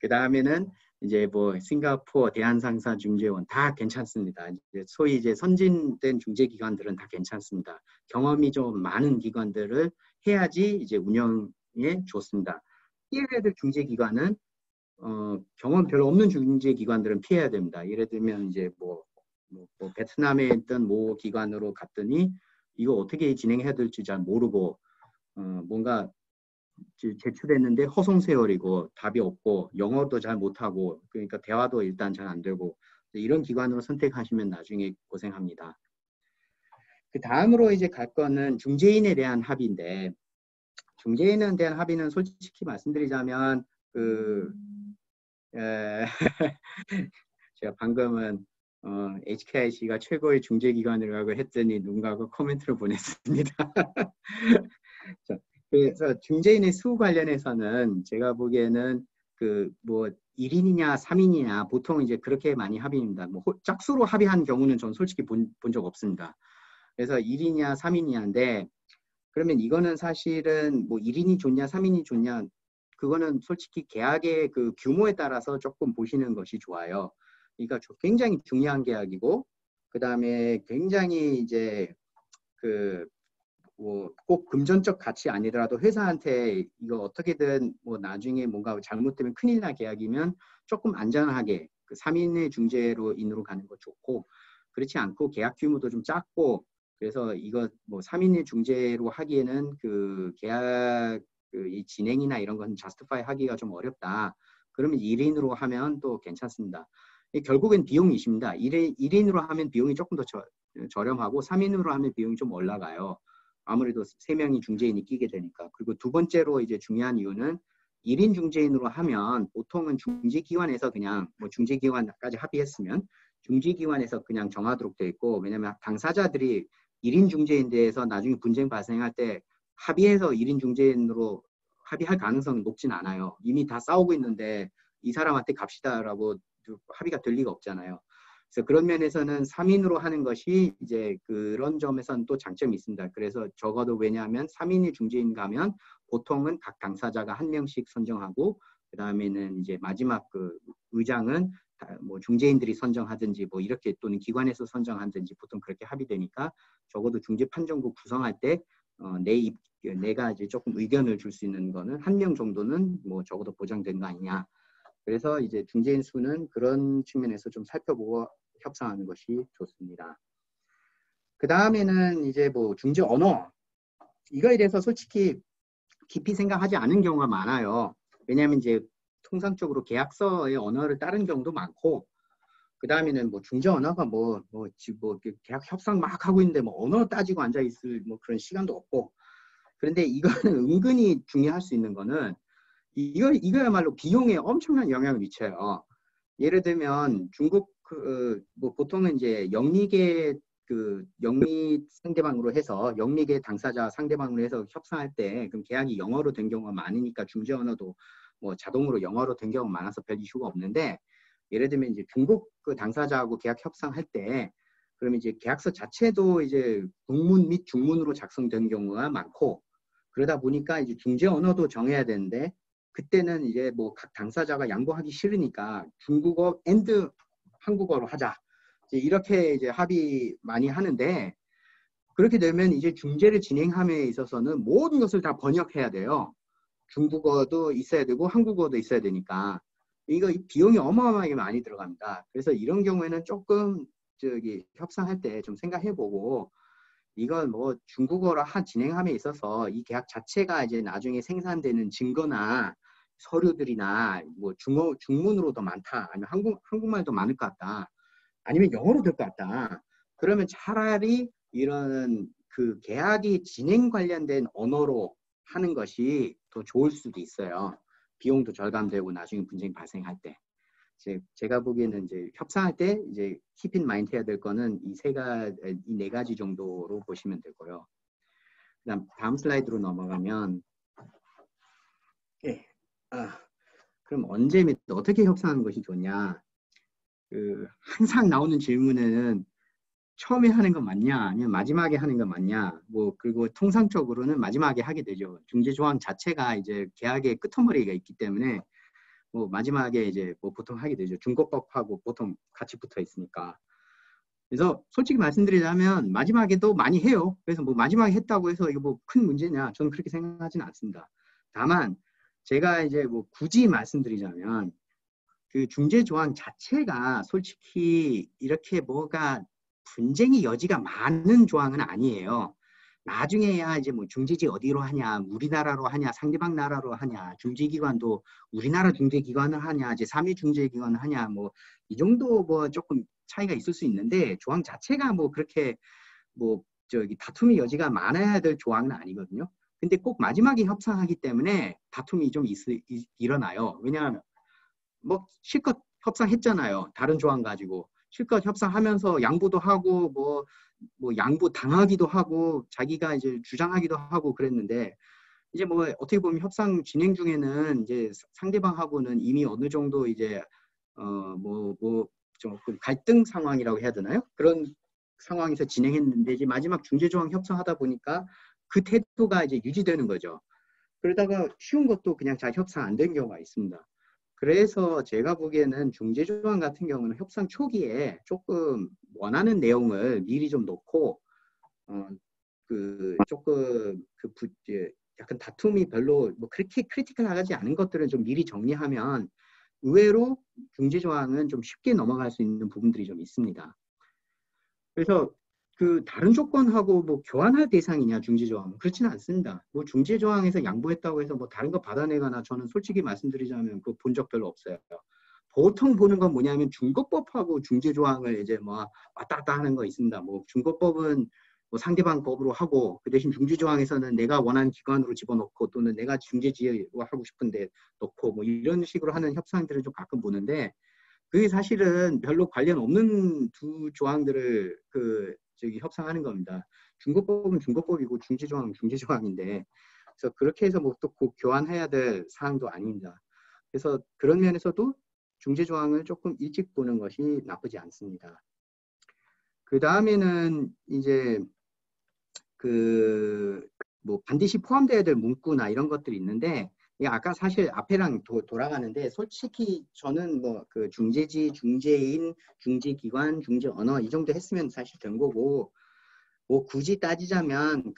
Speaker 4: 그 다음에는 이제 뭐 싱가포르 대한상사중재원 다 괜찮습니다. 소위 이제 선진된 중재기관들은 다 괜찮습니다. 경험이 좀 많은 기관들을 해야지 이제 운영에 좋습니다. 피해야 될 중재기관은 경험 별로 없는 중재기관들은 피해야 됩니다. 예를 들면 이제 뭐 베트남에 있던 모 기관으로 갔더니 이거 어떻게 진행해야 될지 잘 모르고 뭔가 제출했는데 허송세월이고 답이 없고 영어도 잘 못하고 그러니까 대화도 일단 잘 안 되고 이런 기관으로 선택하시면 나중에 고생합니다. 그 다음으로 이제 갈 거는 중재인에 대한 합의인데 중재인에 대한 합의는 솔직히 말씀드리자면 그 제가 방금은 HKIC가 최고의 중재기관이라고 했더니 누군가가 코멘트를 보냈습니다. 자, 그래서 중재인의 수 관련해서는 제가 보기에는 그 뭐 1인이냐 3인이냐 보통 이제 그렇게 많이 합의입니다. 뭐 짝수로 합의한 경우는 전 솔직히 본 적 없습니다. 그래서 1인이냐 3인이냐인데 그러면 이거는 사실은 뭐 1인이 좋냐 3인이 좋냐 그거는 솔직히 계약의 그 규모에 따라서 조금 보시는 것이 좋아요. 그러니까 굉장히 중요한 계약이고 그 다음에 굉장히 이제 그 뭐 꼭 금전적 가치 아니더라도 회사한테 이거 어떻게든 뭐 나중에 뭔가 잘못되면 큰일 날 계약이면 조금 안전하게 그 3인의 중재로 인으로 가는 거 좋고 그렇지 않고 계약 규모도 좀 작고 그래서 이거 뭐 3인의 중재로 하기에는 그 계약 그 이 진행이나 이런 건 저스티파이 하기가 좀 어렵다. 그러면 1인으로 하면 또 괜찮습니다. 결국엔 비용이십니다. 1인으로 하면 비용이 조금 더 저렴하고 3인으로 하면 비용이 좀 올라가요. 아무래도 3명이 중재인이 끼게 되니까. 그리고 두 번째로 이제 중요한 이유는 1인 중재인으로 하면 보통은 중재기관에서 그냥 뭐 중재기관까지 합의했으면 중재기관에서 그냥 정하도록 돼 있고 왜냐면 당사자들이 1인 중재인 대해서 나중에 분쟁 발생할 때 합의해서 1인 중재인으로 합의할 가능성은 높진 않아요. 이미 다 싸우고 있는데 이 사람한테 갑시다라고 합의가 될 리가 없잖아요. 그래서 그런 면에서는 3인으로 하는 것이 이제 그런 점에서는 또 장점이 있습니다. 그래서 적어도 왜냐하면 3인이 중재인 가면 보통은 각 당사자가 한 명씩 선정하고 그 다음에는 이제 마지막 그 의장은 뭐 중재인들이 선정하든지 뭐 이렇게 또는 기관에서 선정하든지 보통 그렇게 합의되니까 적어도 중재 판정국 구성할 때 내가 이제 조금 의견을 줄 수 있는 거는 한 명 정도는 뭐 적어도 보장된 거 아니냐. 그래서 이제 중재인 수는 그런 측면에서 좀 살펴보고 협상하는 것이 좋습니다. 그 다음에는 이제 뭐 중재 언어 이거에 대해서 솔직히 깊이 생각하지 않은 경우가 많아요. 왜냐하면 이제 통상적으로 계약서의 언어를 따른 경우도 많고 그 다음에는 뭐 중재 언어가 뭐 계약 협상 막 하고 있는데 뭐 언어 따지고 앉아 있을 뭐 그런 시간도 없고 그런데 이거는 은근히 중요할 수 있는 거는 이거야말로 비용에 엄청난 영향을 미쳐요. 예를 들면 중국 뭐 보통은 이제 영미계 영미 상대방으로 해서 영미계 당사자 상대방으로 해서 협상할 때 그럼 계약이 영어로 된 경우가 많으니까 중재 언어도 뭐 자동으로 영어로 된 경우가 많아서 별 이슈가 없는데 예를 들면 이제 중국 그 당사자하고 계약 협상할 때 그러면 이제 계약서 자체도 이제 북문 및 중문으로 작성된 경우가 많고 그러다 보니까 이제 중재 언어도 정해야 되는데 그때는 이제 뭐 각 당사자가 양보하기 싫으니까 중국어 앤드 한국어로 하자. 이렇게 이제 합의 많이 하는데 그렇게 되면 이제 중재를 진행함에 있어서는 모든 것을 다 번역해야 돼요. 중국어도 있어야 되고 한국어도 있어야 되니까 이거 비용이 어마어마하게 많이 들어갑니다. 그래서 이런 경우에는 조금 협상할 때 좀 생각해보고 이건 뭐 중국어로 진행함에 있어서 이 계약 자체가 이제 나중에 생산되는 증거나 서류들이나 뭐 중문으로 더 많다 아니면 한국말도 많을 것 같다 아니면 영어로 될 것 같다 그러면 차라리 이런 그 계약이 진행 관련된 언어로 하는 것이 더 좋을 수도 있어요. 비용도 절감되고 나중에 분쟁이 발생할 때 제가 보기에는 이제 협상할 때 이제 keep in mind 해야 될 거는 이 네 가지 정도로 보시면 되고요. 그다음 다음 슬라이드로 넘어가면 그럼 언제 어떻게 협상하는 것이 좋냐? 항상 나오는 질문에는 처음에 하는 거 맞냐, 아니면 마지막에 하는 거 맞냐? 뭐 그리고 통상적으로는 마지막에 하게 되죠. 중재 조항 자체가 이제 계약의 끄트머리가 있기 때문에 뭐 마지막에 이제 뭐 보통 하게 되죠. 중고법하고 보통 같이 붙어 있으니까. 그래서 솔직히 말씀드리자면 마지막에도 많이 해요. 그래서 뭐 마지막에 했다고 해서 이거 뭐 큰 문제냐? 저는 그렇게 생각하지는 않습니다. 다만 제가 이제 뭐 굳이 말씀드리자면 그 중재 조항 자체가 솔직히 이렇게 뭐가 분쟁의 여지가 많은 조항은 아니에요. 나중에야 이제 뭐 중재지 어디로 하냐, 우리나라로 하냐, 상대방 나라로 하냐, 중재기관도 우리나라 중재기관을 하냐, 제3위 중재기관을 하냐, 뭐 이 정도 뭐 조금 차이가 있을 수 있는데 조항 자체가 뭐 그렇게 뭐 다툼의 여지가 많아야 될 조항은 아니거든요. 근데 꼭 마지막에 협상하기 때문에 다툼이 좀 일어나요. 왜냐하면 뭐 실컷 협상했잖아요. 다른 조항 가지고 실컷 협상하면서 양보도 하고 뭐 양보 당하기도 하고 자기가 이제 주장하기도 하고 그랬는데 이제 뭐 어떻게 보면 협상 진행 중에는 이제 상대방하고는 이미 어느 정도 이제 조금 갈등 상황이라고 해야 되나요? 그런 상황에서 진행했는데 이제 마지막 중재조항 협상하다 보니까 그 태도가 이제 유지되는 거죠. 그러다가 쉬운 것도 그냥 잘 협상 안 된 경우가 있습니다. 그래서 제가 보기에는 중재조항 같은 경우는 협상 초기에 조금 원하는 내용을 미리 좀 놓고 약간 다툼이 별로 뭐 그렇게 크리티컬하지 않은 것들은 좀 미리 정리하면 의외로 중재조항은 좀 쉽게 넘어갈 수 있는 부분들이 좀 있습니다. 그래서 그 다른 조건하고 뭐 교환할 대상이냐 중재조항은 그렇지는 않습니다. 뭐 중재조항에서 양보했다고 해서 뭐 다른 거 받아내거나 저는 솔직히 말씀드리자면 그 본 적 별로 없어요. 보통 보는 건 뭐냐면 중거법하고 중재조항을 이제 뭐 왔다 갔다 하는 거 있습니다. 뭐 중거법은 뭐 상대방 법으로 하고 그 대신 중재조항에서는 내가 원하는 기관으로 집어넣고 또는 내가 중재지휘로 하고 싶은데 넣고 뭐 이런 식으로 하는 협상들을 좀 가끔 보는데 그게 사실은 별로 관련 없는 두 조항들을 협상하는 겁니다. 중거법은 중거법이고 중재조항은 중재조항인데 그래서 그렇게 해서 뭐 또 교환해야 될 사항도 아닙니다. 그래서 그런 면에서도 중재조항을 조금 일찍 보는 것이 나쁘지 않습니다. 그 다음에는 이제 뭐 반드시 포함되어야 될 문구나 이런 것들이 있는데 아까 사실 앞에랑 돌아가는데 솔직히 저는 뭐 그 중재지, 중재인, 중재기관, 중재언어 이 정도 했으면 사실 된 거고 뭐 굳이 따지자면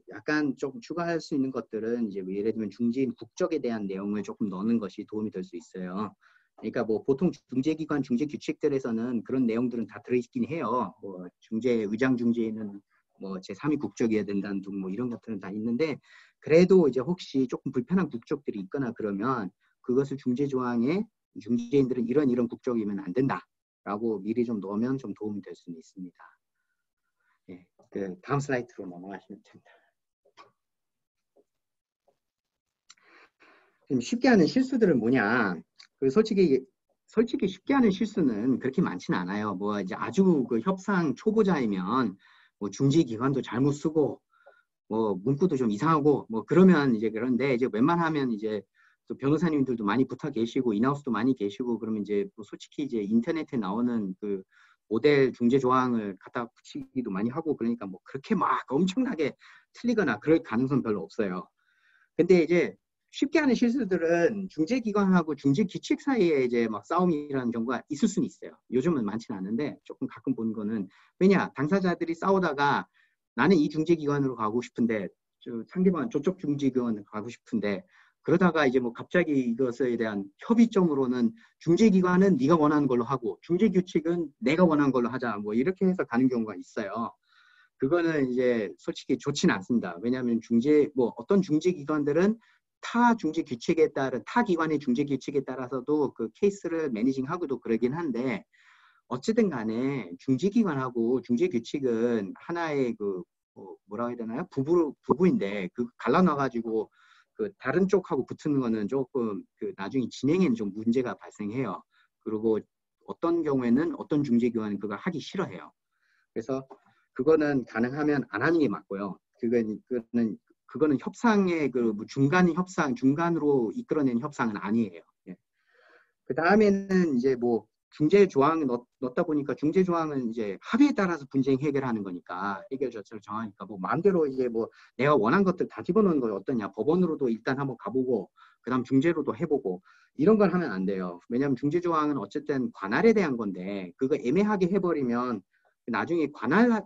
Speaker 4: 약간 좀 추가할 수 있는 것들은 이제 뭐 예를 들면 중재인 국적에 대한 내용을 조금 넣는 것이 도움이 될 수 있어요. 그러니까 뭐 보통 중재기관, 중재규칙들에서는 그런 내용들은 다 들어있긴 해요. 뭐 의장 중재인은 뭐 제3위 국적이어야 된다는 등 뭐 이런 것들은 다 있는데 그래도 이제 혹시 조금 불편한 국적들이 있거나 그러면 그것을 중재조항에 중재인들은 이런 국적이면 안 된다라고 미리 좀 넣으면 좀 도움이 될 수는 있습니다. 예, 다음 슬라이드로 넘어가시면 됩니다. 지금 쉽게 하는 실수들은 뭐냐? 솔직히 쉽게 하는 실수는 그렇게 많지는 않아요. 뭐 이제 아주 그 협상 초보자이면 뭐 중재기관도 잘못 쓰고 뭐 문구도 좀 이상하고 뭐 그러면 이제 그런데 이제 웬만하면 이제 또 변호사님들도 많이 붙어 계시고 인하우스도 많이 계시고 그러면 이제 뭐 솔직히 이제 인터넷에 나오는 그 모델 중재 조항을 갖다 붙이기도 많이 하고 그러니까 뭐 그렇게 막 엄청나게 틀리거나 그럴 가능성 별로 없어요. 근데 이제 쉽게 하는 실수들은 중재기관하고 중재규칙 사이에 이제 막 싸움이라는 경우가 있을 수는 있어요. 요즘은 많지는 않은데 조금 가끔 보는 거는 왜냐 당사자들이 싸우다가 나는 이 중재기관으로 가고 싶은데 상대방은 저쪽 중재기관으로 가고 싶은데 그러다가 이제 뭐 갑자기 이것에 대한 협의점으로는 중재기관은 네가 원하는 걸로 하고 중재규칙은 내가 원하는 걸로 하자 뭐 이렇게 해서 가는 경우가 있어요. 그거는 이제 솔직히 좋지는 않습니다. 왜냐하면 어떤 중재기관들은 타 기관의 중재규칙에 따라서도 그 케이스를 매니징하고도 그러긴 한데 어쨌든 간에 중재기관하고 중재규칙은 하나의 뭐라고 해야 되나요? 부부인데 갈라놔가지고 다른 쪽하고 붙는 거는 조금 나중에 진행에는 좀 문제가 발생해요. 그리고 어떤 경우에는 어떤 중재기관은 그걸 하기 싫어해요. 그래서 그거는 가능하면 안 하는 게 맞고요. 그거는 협상의 중간으로 이끌어낸 협상은 아니에요. 예. 그 다음에는 이제 뭐 중재 조항을 넣다 보니까 중재 조항은 이제 합의에 따라서 분쟁 해결하는 거니까 해결 절차를 정하니까 뭐 마음대로 이제 뭐 내가 원한 것들 다 집어넣는 거 어떠냐 법원으로도 일단 한번 가보고 그다음 중재로도 해보고 이런 걸 하면 안 돼요. 왜냐하면 중재 조항은 어쨌든 관할에 대한 건데 그거 애매하게 해버리면 나중에 관할에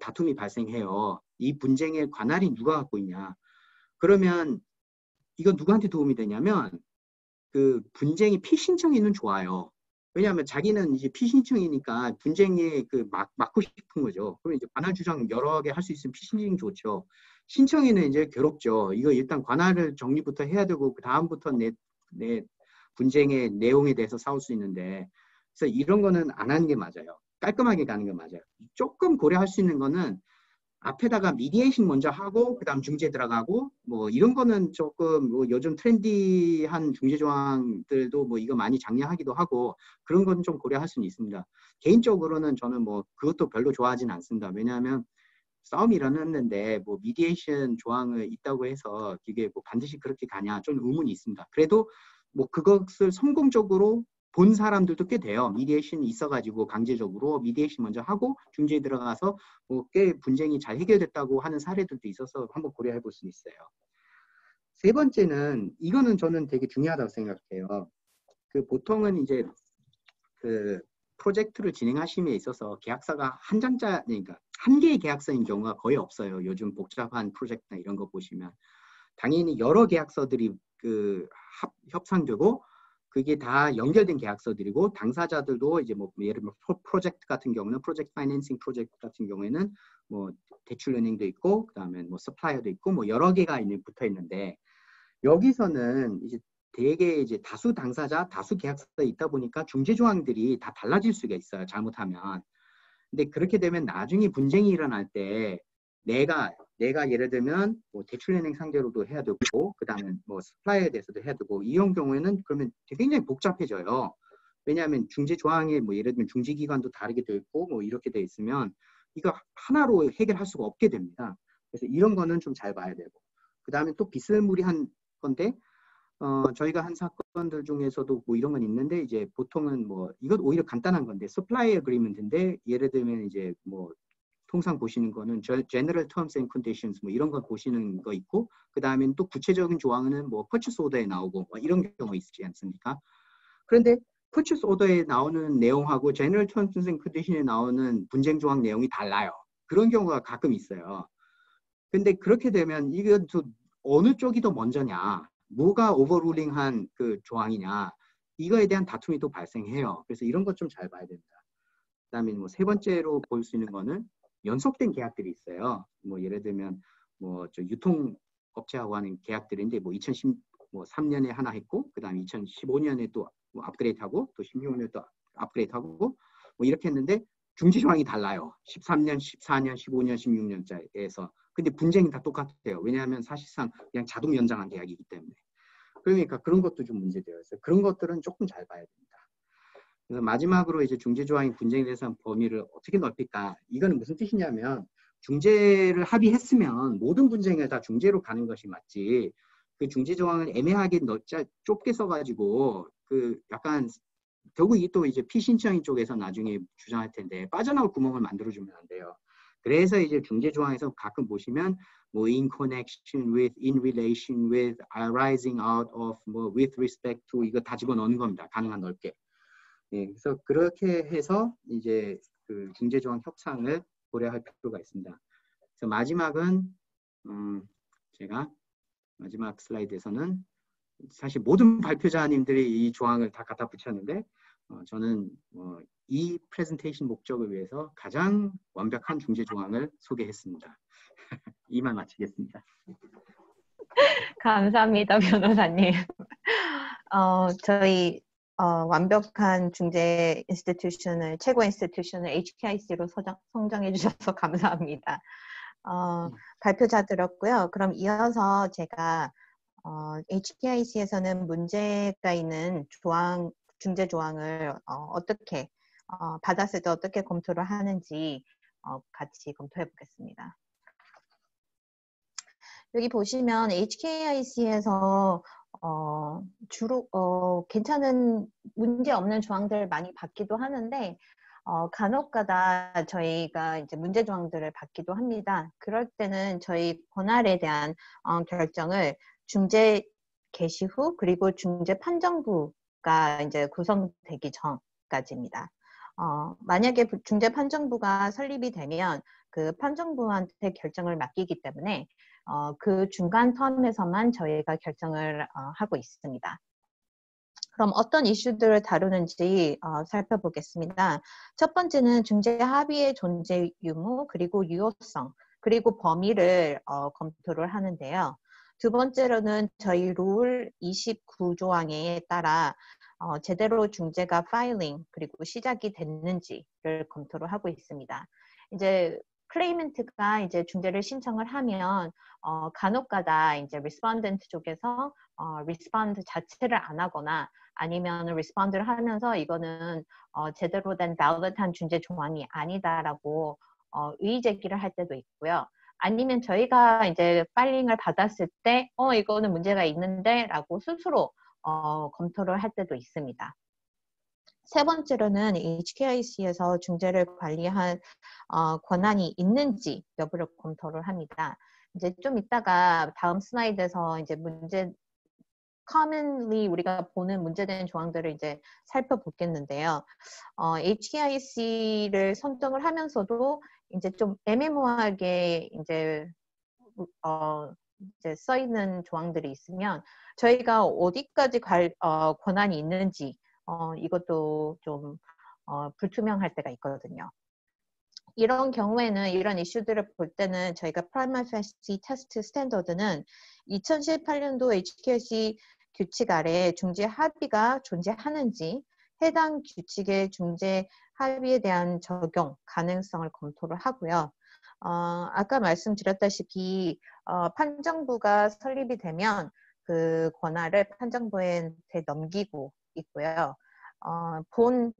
Speaker 4: 다툼이 발생해요. 이 분쟁의 관할이 누가 갖고 있냐. 그러면 이건 누구한테 도움이 되냐면 그 분쟁이 피신청에는 좋아요. 왜냐하면 자기는 이제 피신청이니까 분쟁에 막고 싶은 거죠. 그러면 이제 관할 주장 여러 개 할 수 있으면 피신청이 좋죠. 신청에는 이제 괴롭죠. 이거 일단 관할을 정리부터 해야 되고 그 다음부터 내 분쟁의 내용에 대해서 싸울 수 있는데 그래서 이런 거는 안 하는 게 맞아요. 깔끔하게 가는 게 맞아요. 조금 고려할 수 있는 거는 앞에다가 미디에이션 먼저 하고 그다음 중재 들어가고 뭐 이런 거는 조금 뭐 요즘 트렌디한 중재 조항들도 뭐 이거 많이 장려하기도 하고 그런 건 좀 고려할 수는 있습니다. 개인적으로는 저는 뭐 그것도 별로 좋아하진 않습니다. 왜냐하면 싸움이 일어났는데 뭐 미디에이션 조항을 있다고 해서 이게 뭐 반드시 그렇게 가냐 좀 의문이 있습니다. 그래도 뭐 그것을 성공적으로 본 사람들도 꽤 돼요. 미디에이션이 있어가지고 강제적으로 미디에이션 먼저 하고 중재에 들어가서 뭐 꽤 분쟁이 잘 해결됐다고 하는 사례들도 있어서 한번 고려해 볼 수 있어요. 세 번째는 이거는 저는 되게 중요하다고 생각해요. 그 보통은 이제 그 프로젝트를 진행하심에 있어서 계약서가 한 장짜, 그러니까 한 개의 계약서인 경우가 거의 없어요. 요즘 복잡한 프로젝트나 이런 거 보시면 당연히 여러 계약서들이 그 협상되고 그게 다 연결된 계약서들이고 당사자들도 이제 뭐 예를 들면 프로젝트 같은 경우는 프로젝트 파이낸싱 프로젝트 같은 경우에는 뭐 대출은행도 있고 그다음에 뭐 서플라이어도 있고 뭐 여러 개가 붙어 있는데 여기서는 이제 대개 이제 다수 당사자, 다수 계약서가 있다 보니까 중재 조항들이 다 달라질 수가 있어요. 잘못하면. 근데 그렇게 되면 나중에 분쟁이 일어날 때 내가 예를 들면 뭐 대출은행 상대로도 해야 되고 그다음에 뭐 스플라이어에 대해서도 해야 되고 이런 경우에는 그러면 굉장히 복잡해져요. 왜냐하면 중재 조항에 뭐 예를 들면 중재 기관도 다르게 되어 있고 뭐 이렇게 되어 있으면 이거 하나로 해결할 수가 없게 됩니다. 그래서 이런 거는 좀 잘 봐야 되고 그다음에 또 비스무리한 건데 저희가 한 사건들 중에서도 뭐 이런 건 있는데 이제 보통은 뭐 이것 오히려 간단한 건데 supply agreement인데 예를 들면 이제 뭐 통상 보시는 거는 general terms and conditions 뭐 이런 거 보시는 거 있고 그 다음엔 또 구체적인 조항은 뭐 purchase order에 나오고 뭐 이런 경우 있지 않습니까? 그런데 purchase order에 나오는 내용하고 general terms and conditions에 나오는 분쟁 조항 내용이 달라요. 그런 경우가 가끔 있어요. 근데 그렇게 되면 이게 또 어느 쪽이 더 먼저냐, 뭐가 오버룰링한 그 조항이냐, 이거에 대한 다툼이 또 발생해요. 그래서 이런 것 좀 잘 봐야 됩니다. 그다음에 뭐 세 번째로 볼 수 있는 거는 연속된 계약들이 있어요. 뭐 예를 들면 뭐 저 유통업체하고 하는 계약들인데 뭐 2013년에 하나 했고 그다음에 2015년에 또 뭐 업그레이드하고 또 16년에 또 업그레이드하고 뭐 이렇게 했는데 중지 조항이 달라요. 13년, 14년, 15년, 16년짜리에서. 근데 분쟁이 다 똑같아요. 왜냐하면 사실상 그냥 자동 연장한 계약이기 때문에. 그러니까 그런 것도 좀 문제되어 있어요. 그런 것들은 조금 잘 봐야 됩니다. 그래서 마지막으로 이제 중재 조항이 분쟁에 대해서 범위를 어떻게 넓힐까? 이거는 무슨 뜻이냐면 중재를 합의했으면 모든 분쟁을 다 중재로 가는 것이 맞지. 그 중재 조항을 애매하게 좁게 써가지고 그 약간 결국 이게 또 이제 피신청인 쪽에서 나중에 주장할 텐데 빠져나올 구멍을 만들어주면 안 돼요. 그래서 이제 중재 조항에서 가끔 보시면 뭐 in connection with, in relation with, arising out of, 뭐 with respect to 이거 다 집어넣는 겁니다. 가능한 넓게. 예, 그래서 그렇게 해서 이제 그 중재 조항 협상을 고려할 필요가 있습니다. 그래서 마지막은 제가 마지막 슬라이드에서는 사실 모든 발표자님들이 이 조항을 다 갖다 붙였는데 저는 이 프레젠테이션 목적을 위해서 가장 완벽한 중재 조항을 소개했습니다. 이만 마치겠습니다.
Speaker 1: 감사합니다, 변호사님. 저희 완벽한 중재 인스티튜션을 최고 인스티튜션을 HKIC로 선정해 주셔서 감사합니다. 발표 잘 들었고요. 그럼 이어서 제가 HKIC에서는 문제가 있는 중재 조항을 어떻게 받았을 때 어떻게 검토를 하는지 같이 검토해 보겠습니다. 여기 보시면 HKIC에서 주로 괜찮은 문제 없는 조항들을 많이 받기도 하는데 간혹가다 저희가 이제 문제 조항들을 받기도 합니다. 그럴 때는 저희 권한에 대한 결정을 중재 개시 후 그리고 중재 판정부가 이제 구성되기 전까지입니다. 만약에 중재 판정부가 설립이 되면 그 판정부한테 결정을 맡기기 때문에 그 중간 텀에서만 저희가 결정을 하고 있습니다. 그럼 어떤 이슈들을 다루는지 살펴보겠습니다. 첫 번째는 중재 합의의 존재 유무, 그리고 유효성, 그리고 범위를 검토를 하는데요. 두 번째로는 저희 룰 29조항에 따라 제대로 중재가 파일링, 그리고 시작이 됐는지를 검토를 하고 있습니다. 이제 클레이먼트가 이제 중재를 신청을 하면 간혹가다 이제 respondent 쪽에서 respond 자체를 안 하거나 아니면 respond를 하면서 이거는 제대로 된 valid한 중재 조항이 아니다라고 의의 제기를 할 때도 있고요. 아니면 저희가 이제 파일링을 받았을 때 이거는 문제가 있는데 라고 스스로 검토를 할 때도 있습니다. 세 번째로는 HKIC에서 중재를 관리한 권한이 있는지 여부를 검토를 합니다. 이제 좀 이따가 다음 슬라이드에서 이제 commonly 우리가 보는 문제된 조항들을 이제 살펴보겠는데요. HKIC를 선정을 하면서도 이제 좀 애매모호하게 이제 써 있는 조항들이 있으면 저희가 어디까지 권한이 있는지 이것도 좀 불투명할 때가 있거든요. 이런 경우에는 이런 이슈들을 볼 때는 저희가 prima facie 테스트 스탠더드는 2018년도 HKIC 규칙 아래 중재 합의가 존재하는지 해당 규칙의 중재 합의에 대한 적용 가능성을 검토를 하고요. 아까 말씀드렸다시피 판정부가 설립이 되면 그 권한을 판정부한테 넘기고 있고요. 본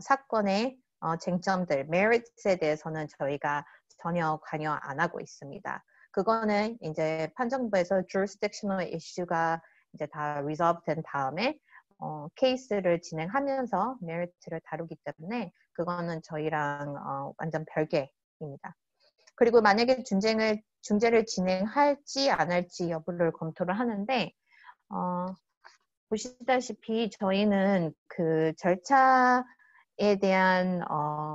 Speaker 1: 사건의 쟁점들, merits에 대해서는 저희가 전혀 관여 안 하고 있습니다. 그거는 이제 판정부에서 jurisdictional issue가 이제 다 resolve 된 다음에 케이스를 진행하면서 메리트를 다루기 때문에 그거는 저희랑 완전 별개입니다. 그리고 만약에 중재를 진행할지 안 할지 여부를 검토를 하는데 보시다시피 저희는 그 절차에 대한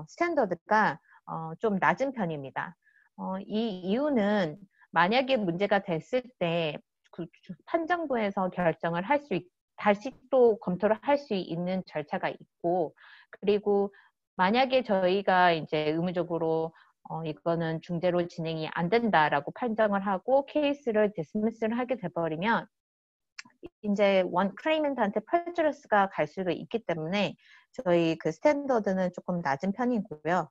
Speaker 1: 스탠더드가 좀 낮은 편입니다. 이 이유는 만약에 문제가 됐을 때 그 판정부에서 결정을 다시 또 검토를 할 수 있는 절차가 있고, 그리고 만약에 저희가 이제 의무적으로 이거는 중재로 진행이 안 된다라고 판정을 하고 케이스를 디스미스를 하게 돼버리면 이제 클레이먼트한테 프레주디스가 갈 수도 있기 때문에 저희 그 스탠더드는 조금 낮은 편이고요.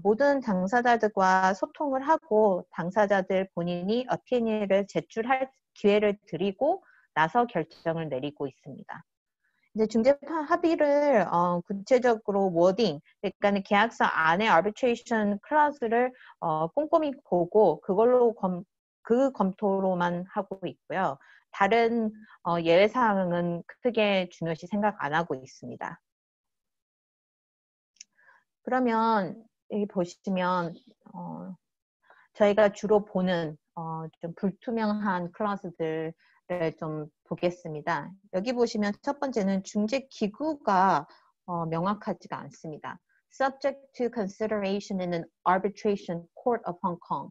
Speaker 1: 모든 당사자들과 소통을 하고 당사자들 본인이 어피니언을 제출할 기회를 드리고 나서 결정을 내리고 있습니다. 이제 중재판 합의를 구체적으로 워딩, 그러니까 계약서 안에 arbitration clause를 꼼꼼히 보고 그걸로 그 검토로만 하고 있고요. 다른 예외 사항은 크게 중요시 생각 안 하고 있습니다. 그러면 여기 보시면 저희가 주로 보는 좀 불투명한 클래스들을 좀 보겠습니다. 여기 보시면 첫 번째는 중재 기구가 명확하지가 않습니다. Subject to consideration in an arbitration court of Hong Kong.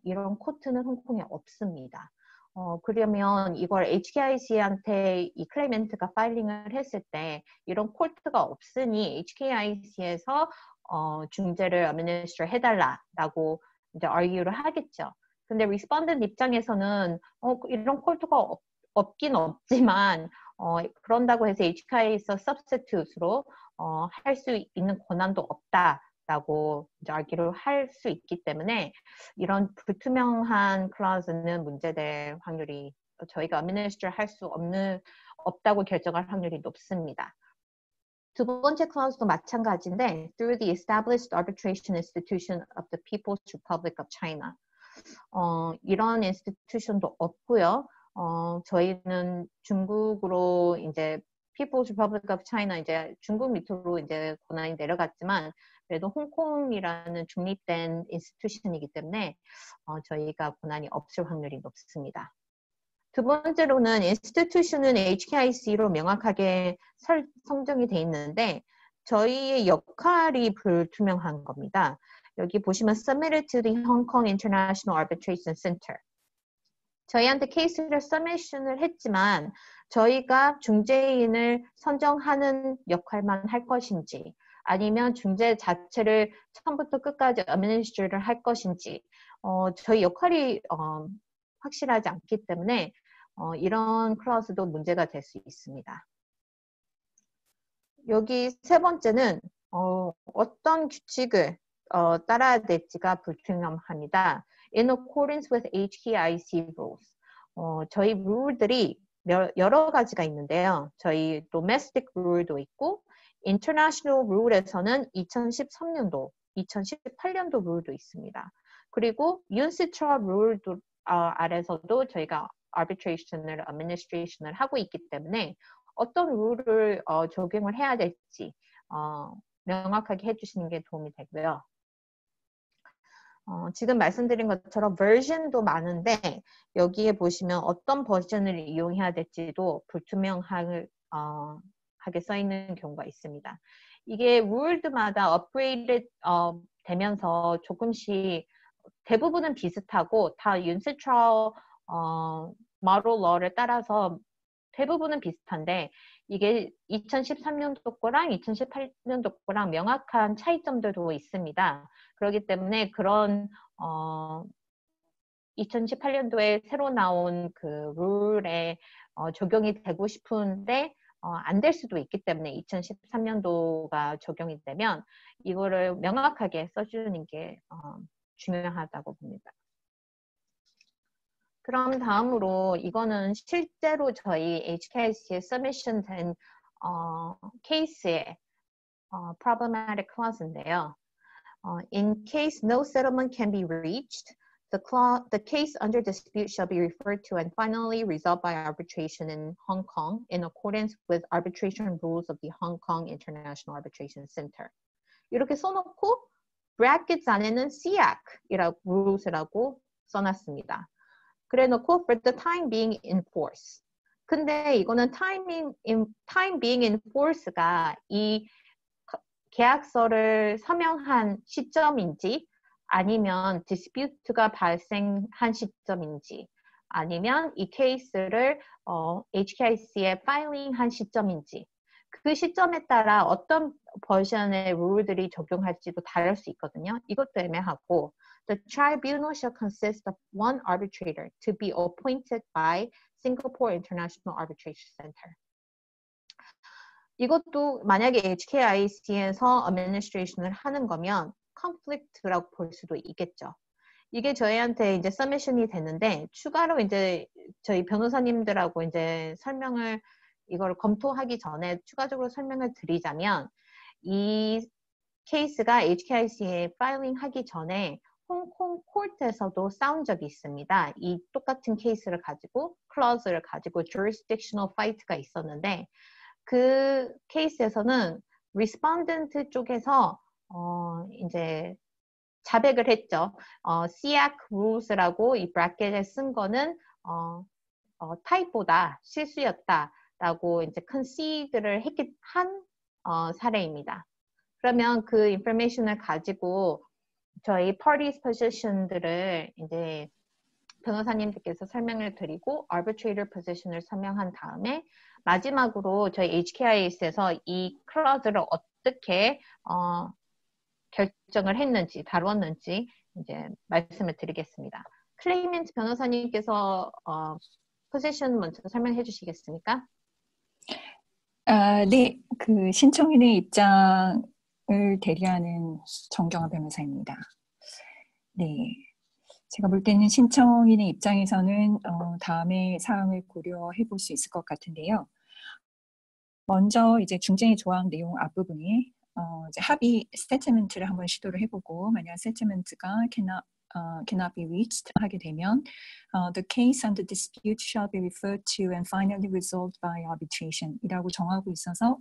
Speaker 1: 이런 코트는 홍콩에 없습니다. 그러면 이걸 HKIC한테 이 클레이먼트가 파일링을 했을 때 이런 코트가 없으니 HKIC에서 중재를 administer 해달라라고 이제 argue를 하겠죠. 근데 respondent 입장에서는 이런 코트가 없긴 없지만 그런다고 해서 HKIC에서 substitute로 할 수 있는 권한도 없다라고 이제 argue를 할 수 있기 때문에 이런 불투명한 클라우즈는 문제될 확률이 저희가 administer 할 수 없다고 결정할 확률이 높습니다. 두 번째 클라우즈도 마찬가지인데 through the established arbitration institution of the People's Republic of China. 이런 인스티튜션도 없고요. 저희는 중국으로 이제 People's Republic of China 이제 중국 밑으로 이제 권한이 내려갔지만 그래도 홍콩이라는 중립된 인스티튜션이기 때문에 저희가 권한이 없을 확률이 높습니다. 두 번째로는 인스티튜션은 HKIC로 명확하게 성정이 돼 있는데 저희의 역할이 불투명한 겁니다. 여기 보시면 submitted to the Hong Kong International Arbitration Center. 저희한테 케이스를 서미션을 했지만 저희가 중재인을 선정하는 역할만 할 것인지 아니면 중재 자체를 처음부터 끝까지 administra를 할 것인지 저희 역할이 확실하지 않기 때문에 이런 클라우스도 문제가 될 수 있습니다. 여기 세 번째는 어떤 규칙을 따라야 될지가 불투명합니다. In accordance with HKIC rules. 저희 룰들이 여러 가지가 있는데요. 저희 domestic 룰도 있고 international 룰에서는 2013년도, 2018년도 룰도 있습니다. 그리고 UNCTRA 룰도 아래서도 저희가 arbitration을, administration을 하고 있기 때문에 어떤 룰을 적용을 해야 될지 명확하게 해주시는 게 도움이 되고요. 지금 말씀드린 것처럼 버전도 많은데 여기에 보시면 어떤 버전을 이용해야 될지도 불투명하게 써 있는 경우가 있습니다. 이게 룰드마다 업그레이드 되면서 조금씩 대부분은 비슷하고 다 UNCTRA model law를 따라서 대부분은 비슷한데 이게 2013년도 거랑 2018년도 거랑 명확한 차이점들도 있습니다. 그렇기 때문에 그런 2018년도에 새로 나온 그 룰에 적용이 되고 싶은데 안 될 수도 있기 때문에 2013년도가 적용이 되면 이거를 명확하게 써주는 게 중요하다고 봅니다. 그럼 다음으로 이거는 실제로 저희 HKIC에 submission 된 케이스의 problematic clause인데요. In case no settlement can be reached, the case under dispute shall be referred to and finally resolved by arbitration in Hong Kong in accordance with arbitration rules of the Hong Kong International Arbitration Center. 이렇게 써놓고 brackets 안에는 SIAC이라고 rules라고 써놨습니다. 그래놓고 for the time being in force. 근데 이거는 time being in force가 이 계약서를 서명한 시점인지 아니면 dispute가 발생한 시점인지 아니면 이 케이스를 HKIC에 filing한 시점인지 그 시점에 따라 어떤 버전의 룰들이 적용할지도 다를 수 있거든요. 이것도 애매하고 The tribunal shall consist of one arbitrator to be appointed by Singapore International Arbitration Center. 이것도 만약에 HKIC에서 administration을 하는 거면 conflict라고 볼 수도 있겠죠. 이게 저희한테 이제 submission이 됐는데 추가로 이제 저희 변호사님들하고 이제 설명을 이걸 검토하기 전에 추가적으로 설명을 드리자면 이 케이스가 HKIC에 파일링 하기 전에 홍콩 코트에서도 싸운 적이 있습니다. 이 똑같은 케이스를 가지고 클러즈를 가지고 jurisdictional fight가 있었는데 그 케이스에서는 respondent 쪽에서 이제 자백을 했죠. SIAC rules라고 이 브래켓에 쓴 거는 타입보다 실수였다라고 이제 concede를 한 사례입니다. 그러면 그 information을 가지고 저희 parties position들을 이제 변호사님들께서 설명을 드리고 arbitrator position을 설명한 다음에 마지막으로 저희 HKIC에서 이 클러즈를 어떻게 결정을 했는지 다루었는지 이제 말씀을 드리겠습니다. 클레이먼트 변호사님께서 포지션 먼저 설명해 주시겠습니까?
Speaker 2: 네, 그 신청인의 입장을 대리하는 정경화 변호사입니다. 네, 제가 볼 때는 신청인의 입장에서는 다음의 사항을 고려해 볼 수 있을 것 같은데요. 먼저 이제 중재의 조항 내용 앞부분에 이제 합의 세틀먼트를 한번 시도를 해보고 만약 세틀먼트가 cannot be reached 하게 되면 the case under dispute shall be referred to and finally resolved by arbitration 이라고 정하고 있어서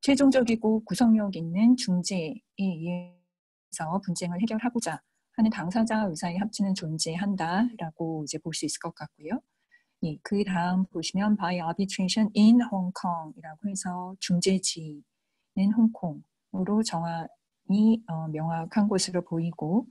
Speaker 2: 최종적이고 구속력 있는 중재에 의해서 분쟁을 해결하고자 하는 당사자 의사의 합치는 존재한다라고 이제 볼 수 있을 것 같고요. 예, 그 다음 보시면 by arbitration in Hong Kong이라고 해서 중재지는 홍콩으로 정한이 명확한 것으로 보이고,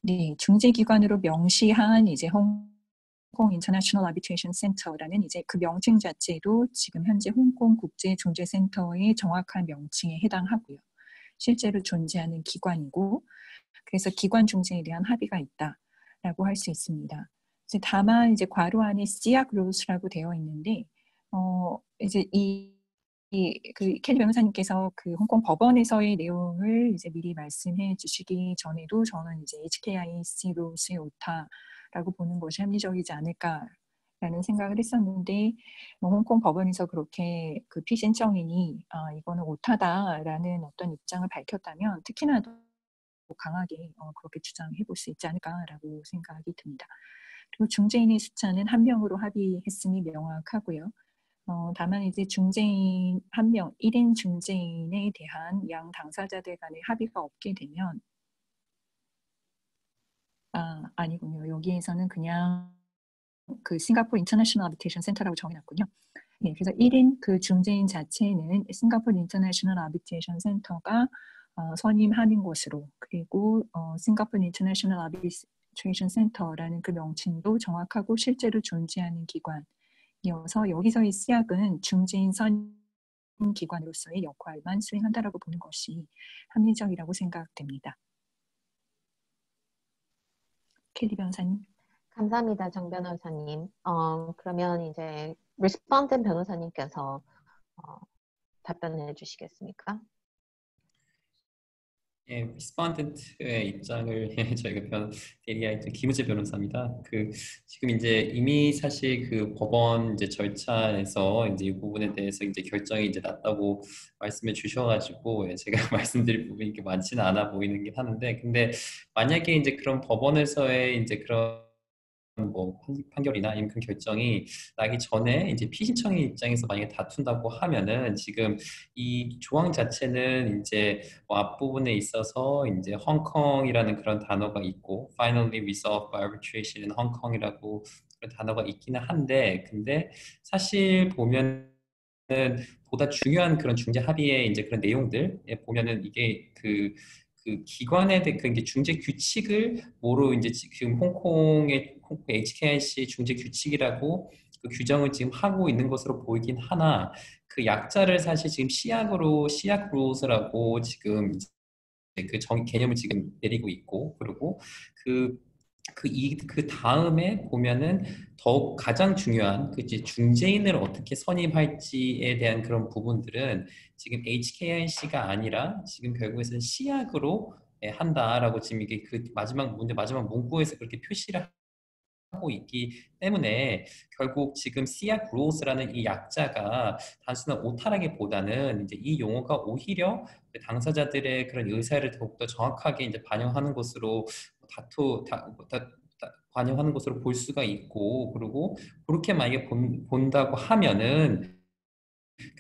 Speaker 2: 네, 중재기관으로 명시한 이제 홍콩 인터내셔널 아비트레이션 센터라는 이제 그 명칭 자체도 지금 현재 홍콩 국제 중재센터의 정확한 명칭에 해당하고요. 실제로 존재하는 기관이고, 그래서 기관 중재에 대한 합의가 있다라고 할 수 있습니다. 다만 이제 괄호 안에 SIAC rules라고 되어 있는데 이제 이 그 켈리 변호사님께서 그 홍콩 법원에서의 내용을 이제 미리 말씀해 주시기 전에도 저는 이제 HKIC로서의 오타라고 보는 것이 합리적이지 않을까라는 생각을 했었는데 뭐 홍콩 법원에서 그렇게 그 피신청인이 이거는 오타다라는 어떤 입장을 밝혔다면 특히나 더 강하게 그렇게 주장해 볼 수 있지 않을까라고 생각이 듭니다. 그리고 중재인의 숫자는 1명으로 합의했음이 명확하고요. 다만 이제 중재인 1명, 1인 중재인에 대한 양 당사자들 간의 합의가 없게 되면 아니군요. 여기에서는 그냥 그 싱가포르 인터내셔널 아비트레이션 센터라고 정해놨군요. 네, 그래서 1인 그 중재인 자체는 싱가포르 인터내셔널 아비트레이션 센터가 선임하는 것으로 그리고 싱가포르 인터내셔널 아비트레이션 센터라는 그 명칭도 정확하고 실제로 존재하는 기관 이어서 여기서의 시약은 중재인 선임 기관으로서의 역할만 수행한다라고 보는 것이 합리적이라고 생각됩니다. 켈리 변호사님.
Speaker 1: 감사합니다, 정 변호사님. 그러면 이제 리스폰덴 변호사님께서 답변해 주시겠습니까?
Speaker 3: 예, 리스폰던트의 입장을 저희가 대리할 김우재 변호사입니다. 지금 이제 이미 사실 그 법원 이제 절차에서 이제 이 부분에 대해서 이제 결정이 이제 났다고 말씀해 주셔가지고 제가 말씀드릴 부분이 이렇게 많지는 않아 보이는 하는데, 근데 만약에 이제 그런 법원에서의 이제 그런 뭐 판결이나 아니면 그 결정이 나기 전에 이제 피신청인 입장에서 만약에 다툰다고 하면은 지금 이 조항 자체는 이제 뭐 앞부분에 있어서 이제 홍콩이라는 그런 단어가 있고 finally resolved by arbitration in Hongkong이라고 그런 단어가 있기는 한데, 근데 사실 보면은 보다 중요한 그런 중재 합의의 이제 그런 내용들에 보면은 이게 그 기관에 대한 그 중재 규칙을 뭐로 이제 지금 홍콩의 HKIC 중재 규칙이라고 그 규정을 지금 하고 있는 것으로 보이긴 하나, 그 약자를 사실 지금 시약 룰스라고 지금 그 개념을 지금 내리고 있고, 그리고 그 다음에 보면은 더욱 가장 중요한 그 이제 중재인을 어떻게 선임할지에 대한 그런 부분들은 지금 HKIC가 아니라 지금 결국에는 시약으로 한다라고 지금 이게 그 마지막 문구에서 그렇게 표시를 하고 있기 때문에 결국 지금 시약 룰스라는 이 약자가 단순한 오타라기보다는 이제 이 용어가 오히려 당사자들의 그런 의사를 더욱더 정확하게 이제 반영하는 것으로 반영하는 것으로 볼 수가 있고, 그리고 그렇게 만약에 본다고 하면은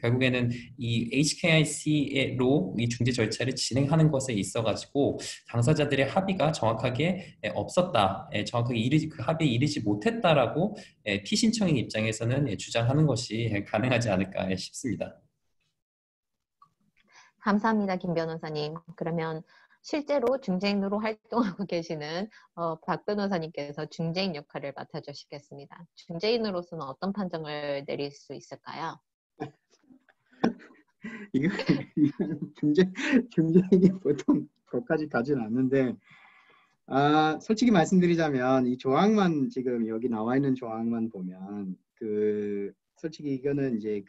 Speaker 3: 결국에는 이 HKIC로 이 중재 절차를 진행하는 것에 있어 가지고 당사자들의 합의가 정확하게 없었다, 정확하게 그 합의에 이르지 못했다라고 피신청인 입장에서는 주장하는 것이 가능하지 않을까 싶습니다.
Speaker 1: 감사합니다, 김 변호사님. 그러면 실제로 중재인으로 활동하고 계시는 박 변호사님께서 중재인 역할을 맡아주시겠습니다. 중재인으로서는 어떤 판정을 내릴 수 있을까요?
Speaker 4: 이거 중재인이 보통 거기까지 가진 않는데, 솔직히 말씀드리자면 이 조항만 지금 여기 나와 있는 조항만 보면 솔직히 이거는 이제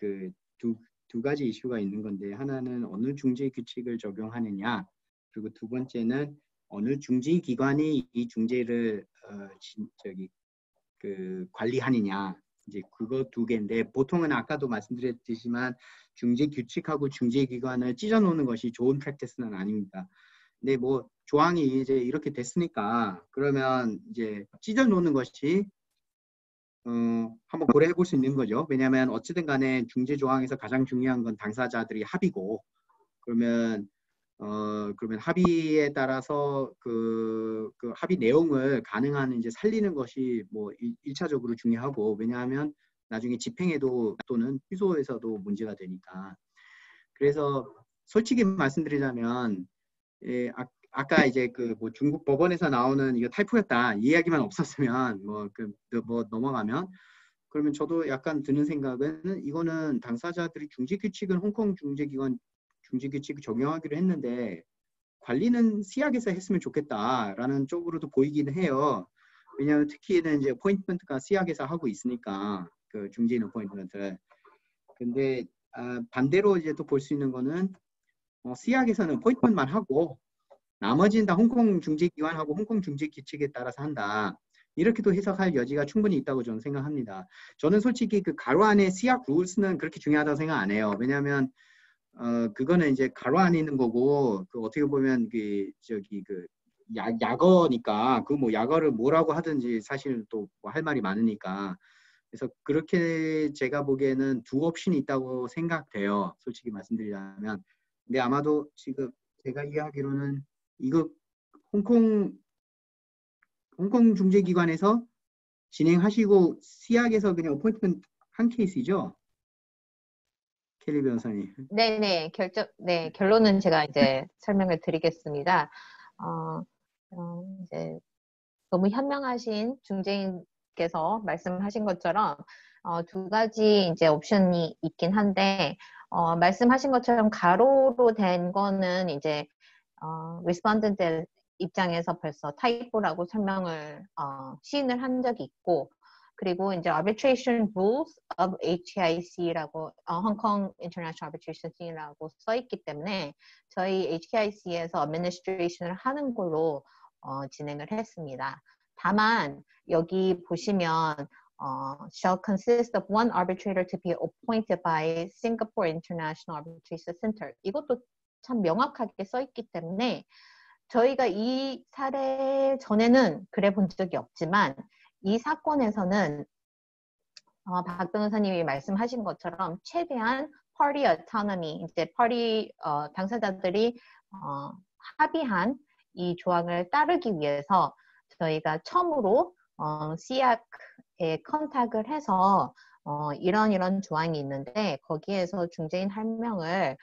Speaker 4: 두 가지 이슈가 있는 건데, 하나는 어느 중재 규칙을 적용하느냐, 그리고 두 번째는 어느 중재 기관이 이 중재를 관리하느냐, 이제 그거 두 개인데, 보통은 아까도 말씀드렸지만 중재 규칙하고 중재 기관을 찢어 놓는 것이 좋은 프랙티스는 아닙니다. 근데 뭐 조항이 이제 이렇게 됐으니까 그러면 이제 찢어 놓는 것이 한번 고려해 볼 수 있는 거죠. 왜냐하면 어찌든 간에 중재 조항에서 가장 중요한 건 당사자들이 합의고, 그러면 합의에 따라서 그 합의 내용을 가능한 이제 살리는 것이 뭐 1차적으로 중요하고, 왜냐하면 나중에 집행에도 또는 취소에서도 문제가 되니까. 그래서 솔직히 말씀드리자면 아까 이제 뭐 중국 법원에서 나오는 이거 타이포였다 이 이야기만 없었으면 뭐 넘어가면, 그러면 저도 약간 드는 생각은 이거는 당사자들이 중재 규칙은 홍콩 중재기관 중재 규칙을 적용하기로 했는데 관리는 시약에서 했으면 좋겠다라는 쪽으로도 보이기는 해요. 왜냐하면 특히는 이제 어포인트먼트가 시약에서 하고 있으니까 그 중재인 어포인트먼트. 근데 반대로 이제 또 볼 수 있는 거는 시약에서는 어포인트먼트만 하고 나머지는 다 홍콩 중재기관하고 홍콩 중재규칙에 따라서 한다. 이렇게도 해석할 여지가 충분히 있다고 저는 생각합니다. 저는 솔직히 그 가로 안에 시약 룰스는 그렇게 중요하다고 생각 안 해요. 왜냐하면 그거는 이제 가로 안에 있는 거고 그 어떻게 보면 그 저기 그 약어니까 그 뭐 약어를 뭐라고 하든지 사실 또 뭐 할 말이 많으니까 그래서 그렇게 제가 보기에는 두 옵션이 있다고 생각돼요. 솔직히 말씀드리자면. 근데 아마도 지금 제가 이해하기로는 이거 홍콩 중재기관에서 진행하시고 시약에서 그냥 어포인트먼트 한 케이스이죠? 켈리 변호사님.
Speaker 1: 네네, 네, 결론은 제가 이제 설명을 드리겠습니다. 이제 너무 현명하신 중재인께서 말씀하신 것처럼 두 가지 이제 옵션이 있긴 한데 말씀하신 것처럼 가로로 된 거는 이제 respondent 입장에서 벌써 타이포라고 설명을 시인을 한 적이 있고 그리고 이제 arbitration rules of HKIC라고 Hong Kong International Arbitration Scene.라고 써 있기 때문에 저희 HKIC에서 administration을 하는 걸로 진행을 했습니다. 다만 여기 보시면 shall consist of one arbitrator to be appointed by Singapore International Arbitration Center. 이것도 참 명확하게 써 있기 때문에 저희가 이 사례 전에는 그래 본 적이 없지만 이 사건에서는 박 변호사님이 말씀하신 것처럼 최대한 party autonomy, 이제 party 당사자들이 합의한 이 조항을 따르기 위해서 저희가 처음으로 시약에 컨택을 해서 이런 조항이 있는데 거기에서 중재인 한 명을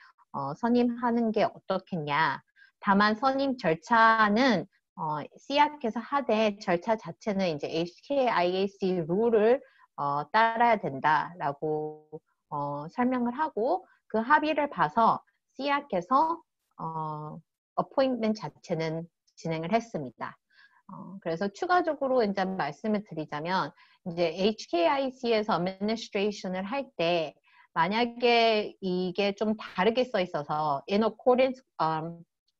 Speaker 1: 선임하는 게 어떻겠냐. 다만 선임 절차는 시약에서 하되 절차 자체는 이제 HKIAC 룰을 따라야 된다라고 설명을 하고 그 합의를 봐서 시약에서 어포인트먼트 자체는 진행을 했습니다. 그래서 추가적으로 이제 말씀을 드리자면 이제 HKIC에서 administration을 할 때 만약에 이게 좀 다르게 써 있어서 in accordance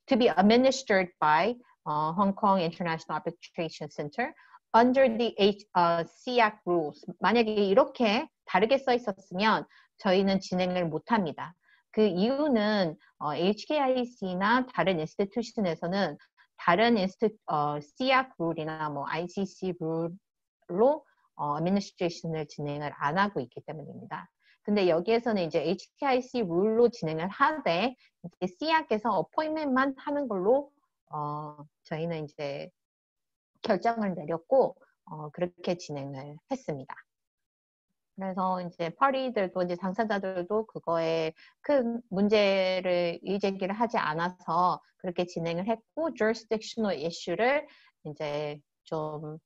Speaker 1: to be administered by Hong Kong International Arbitration Center under the SIAC rules. 만약에 이렇게 다르게 써 있었으면 저희는 진행을 못합니다. 그 이유는 HKIC나 다른 인스티튜션에서는 다른 SIAC 룰이나 뭐 ICC 룰로 administration을 진행을 안 하고 있기 때문입니다. 근데 여기에서는 이제 HKIC 룰로 진행을 하되 이제 시약에서 어포인트먼트만 하는 걸로 저희는 이제 결정을 내렸고 그렇게 진행을 했습니다. 그래서 이제 파리들도 이제 당사자들도 그거에 큰 문제를 이의제기를 하지 않아서 그렇게 진행을 했고 jurisdictional issue를 이제 좀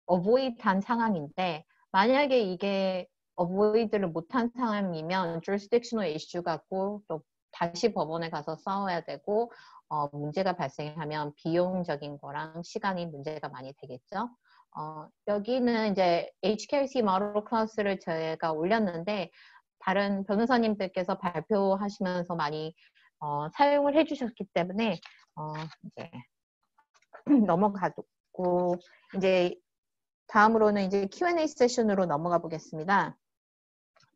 Speaker 1: avoid한 상황인데 만약에 이게 avoid를 못한 상황이면 jurisdictional issue 갖고 또 다시 법원에 가서 싸워야 되고 문제가 발생하면 비용적인 거랑 시간이 문제가 많이 되겠죠. 여기는 이제 HKIC 모럴 클래스를 제가 올렸는데 다른 변호사님들께서 발표하시면서 많이 사용을 해주셨기 때문에 이제 넘어가고 이제 다음으로는 이제 Q&A 세션으로 넘어가 보겠습니다.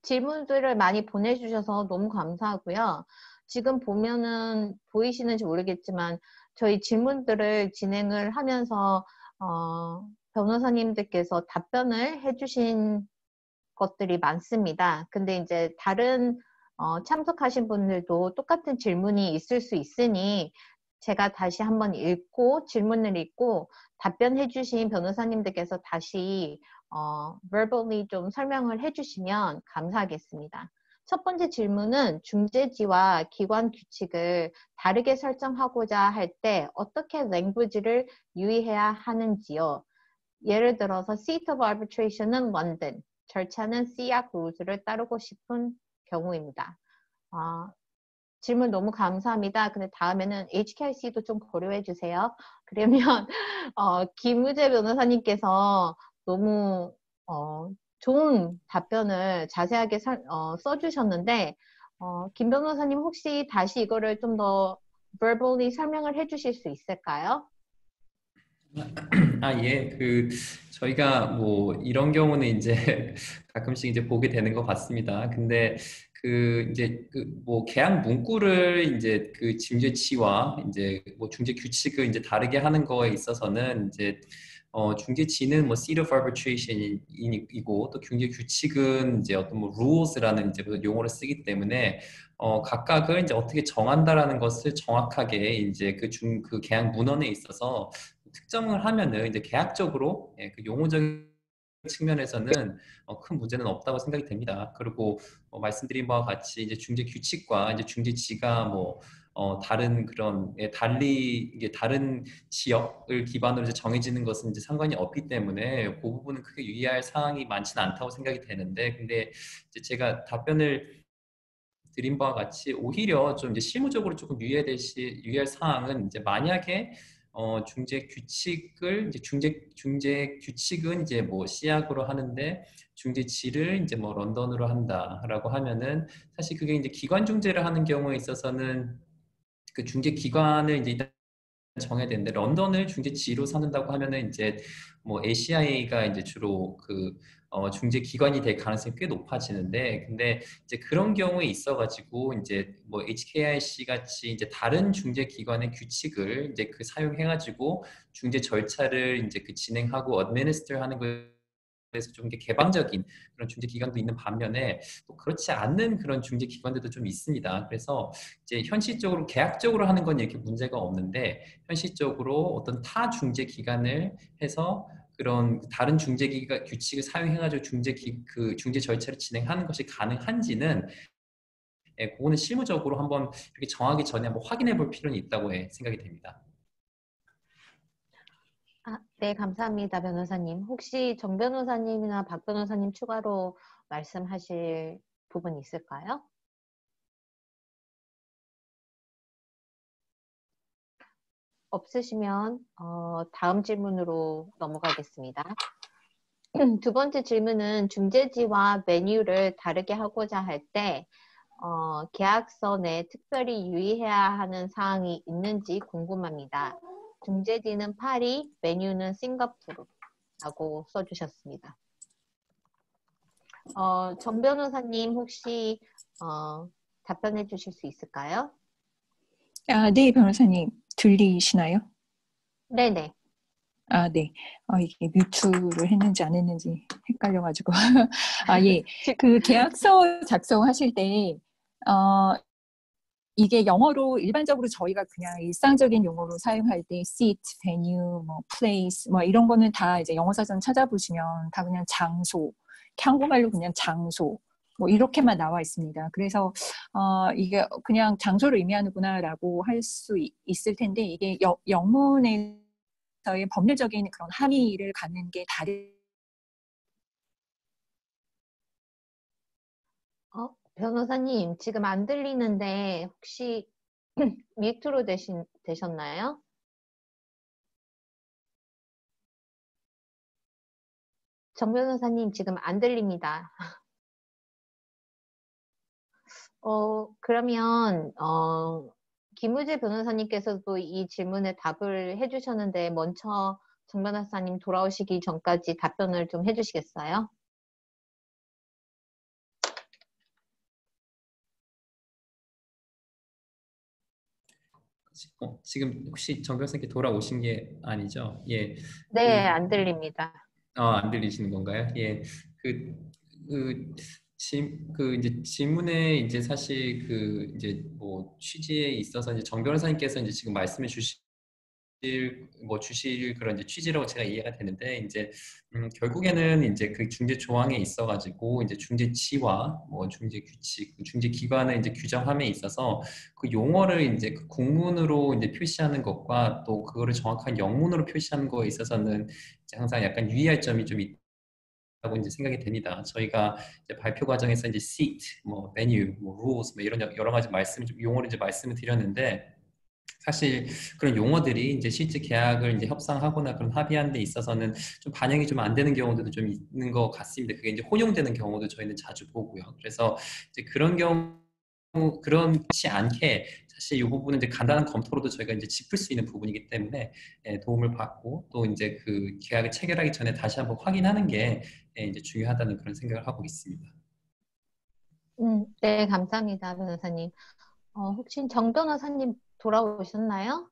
Speaker 1: 질문들을 많이 보내주셔서 너무 감사하고요. 지금 보면은 보이시는지 모르겠지만 저희 질문들을 진행을 하면서 변호사님들께서 답변을 해주신 것들이 많습니다. 근데 이제 다른 참석하신 분들도 똑같은 질문이 있을 수 있으니 제가 다시 한번 읽고 질문을 읽고 답변해 주신 변호사님들께서 다시 verbally 좀 설명을 해주시면 감사하겠습니다. 첫 번째 질문은 중재지와 기관 규칙을 다르게 설정하고자 할 때 어떻게 language를 유의해야 하는지요? 예를 들어서 seat of arbitration은 런던, 절차는 시약 룰즈를 따르고 싶은 경우입니다. 질문 너무 감사합니다. 근데 다음에는 HKIC도 좀 고려해 주세요. 그러면 김우재 변호사님께서 너무 좋은 답변을 자세하게 써주셨는데, 김 변호사님 혹시 다시 이거를 좀 더 verbally 설명을 해주실 수 있을까요?
Speaker 3: 아, 예. 저희가 뭐 이런 경우는 이제 가끔씩 이제 보게 되는 것 같습니다. 근데 이제 뭐 계약 문구를 이제 중재치와 이제 뭐 중재 규칙을 이제 다르게 하는 거에 있어서는 이제 중재치는 뭐 seat of arbitration이고 또 중재 규칙은 이제 어떤 뭐 rules라는 이제 용어를 쓰기 때문에 각각을 이제 어떻게 정한다라는 것을 정확하게 이제 그 계약 문헌에 있어서 특정을 하면은 이제 계약적으로 예, 그 용어적인 측면에서는 큰 문제는 없다고 생각이 됩니다. 그리고 말씀드린 바와 같이 이제 중재 규칙과 이제 중재지가 뭐 다른 그런 달리 이게 다른 지역을 기반으로 이제 정해지는 것은 이제 상관이 없기 때문에 그 부분은 크게 유의할 사항이 많지는 않다고 생각이 되는데 근데 이제 제가 답변을 드린 바와 같이 오히려 좀 이제 실무적으로 조금 유의할 사항은 이제 만약에 중재 규칙을 이제 중재 규칙은 이제 뭐 시약으로 하는데 중재지를 이제 뭐 런던으로 한다라고 하면은 사실 그게 이제 기관 중재를 하는 경우에 있어서는 그 중재 기관을 이제 일단 정해야 되는데 런던을 중재지로 삼는다고 하면은 이제 뭐 ACIA가 이제 주로 중재 기관이 될 가능성이 꽤 높아지는데 근데 이제 그런 경우에 있어가지고 이제 뭐 HKIC 같이 이제 다른 중재 기관의 규칙을 이제 사용해가지고 중재 절차를 이제 진행하고 administer 하는 그래서 좀 개방적인 그런 중재 기관도 있는 반면에 또 그렇지 않는 그런 중재 기관들도 좀 있습니다. 그래서 이제 현실적으로 계약적으로 하는 건 이렇게 문제가 없는데 현실적으로 어떤 타 중재 기관을 해서 그런 다른 중재 기관 규칙을 사용해가지고 중재 절차를 진행하는 것이 가능한지는 예, 그거는 실무적으로 한번 이렇게 정하기 전에 한번 확인해 볼 필요는 있다고 생각이 됩니다.
Speaker 1: 네, 감사합니다, 변호사님. 혹시 정 변호사님이나 박 변호사님 추가로 말씀하실 부분 있을까요? 없으시면 다음 질문으로 넘어가겠습니다. 두 번째 질문은 중재지와 메뉴를 다르게 하고자 할 때 계약서에 특별히 유의해야 하는 사항이 있는지 궁금합니다. 중재지는 파리, 메뉴는 싱가포르라고 써주셨습니다. 정 변호사님 혹시 답변해 주실 수 있을까요?
Speaker 2: 네, 변호사님. 들리시나요?
Speaker 1: 네네.
Speaker 2: 네. 이게 뮤트를 했는지 안 했는지 헷갈려가지고. 예. 그 계약서 작성하실 때, 이게 영어로 일반적으로 저희가 그냥 일상적인 용어로 사용할 때 seat, venue, 뭐 place, 뭐 이런 거는 다 이제 영어 사전 찾아보시면 다 그냥 장소, 한국말로 그냥 장소, 뭐 이렇게만 나와 있습니다. 그래서 이게 그냥 장소를 의미하는구나라고 할 수 있을 텐데 이게 영문에서의 법률적인 그런 함의를 갖는 게 다른.
Speaker 1: 변호사님 지금 안 들리는데 혹시 뮤트로 되셨나요? 정 변호사님 지금 안 들립니다. 그러면 김우재 변호사님께서도 이 질문에 답을 해주셨는데 먼저 정 변호사님 돌아오시기 전까지 답변을 좀 해주시겠어요?
Speaker 3: 지금 혹시 정 변호사님께 돌아오신 게 아니죠? 예.
Speaker 1: 네, 안 들립니다.
Speaker 3: 안 들리시는 건가요? 예. 이제 질문에 이제 사실 이제 뭐 취지에 있어서 이제 정 변호사님께서 이제 지금 말씀해 주실 그런 이제 취지라고 제가 이해가 되는데 이제 결국에는 이제 그 중재 조항에 있어 가지고 이제 중재치와 뭐 중재 규칙, 중재 기관을 이제 규정함에 있어서 그 용어를 이제 그 국문으로 이제 표시하는 것과 또 그거를 정확한 영문으로 표시하는 거에 있어서는 이제 항상 약간 유의할 점이 좀 있다고 이제 생각이 됩니다. 저희가 이제 발표 과정에서 이제 seat, 뭐 menu, 뭐 rules, 뭐 이런 여러 가지 용어를 이제 말씀을 드렸는데 사실 그런 용어들이 이제 실제 계약을 이제 협상하거나 그런 합의하는 데 있어서는 좀 반영이 좀 안 되는 경우들도 좀 있는 것 같습니다. 그게 이제 혼용되는 경우도 저희는 자주 보고요. 그래서 이제 그런 경우 그렇지 않게 사실 이 부분은 이제 간단한 검토로도 저희가 이제 짚을 수 있는 부분이기 때문에 도움을 받고 또 이제 그 계약을 체결하기 전에 다시 한번 확인하는 게 이제 중요하다는 그런 생각을 하고 있습니다.
Speaker 1: 네, 감사합니다, 변호사님. 혹시 정 변호사님 돌아오셨나요?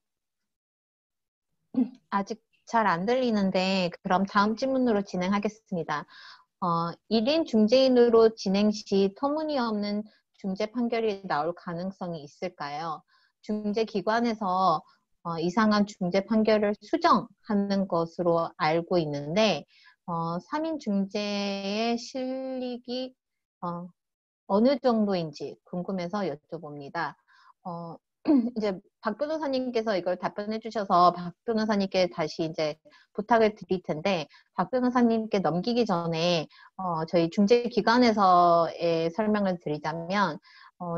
Speaker 1: 아직 잘 안 들리는데, 그럼 다음 질문으로 진행하겠습니다. 1인 중재인으로 진행 시 터무니없는 중재 판결이 나올 가능성이 있을까요? 중재기관에서 이상한 중재 판결을 수정하는 것으로 알고 있는데, 3인 중재의 실력이 어느 정도인지 궁금해서 여쭤봅니다. 이제 박 변호사님께서 이걸 답변해 주셔서 박 변호사님께 다시 이제 부탁을 드릴 텐데, 박 변호사님께 넘기기 전에 저희 중재기관에서의 설명을 드리자면,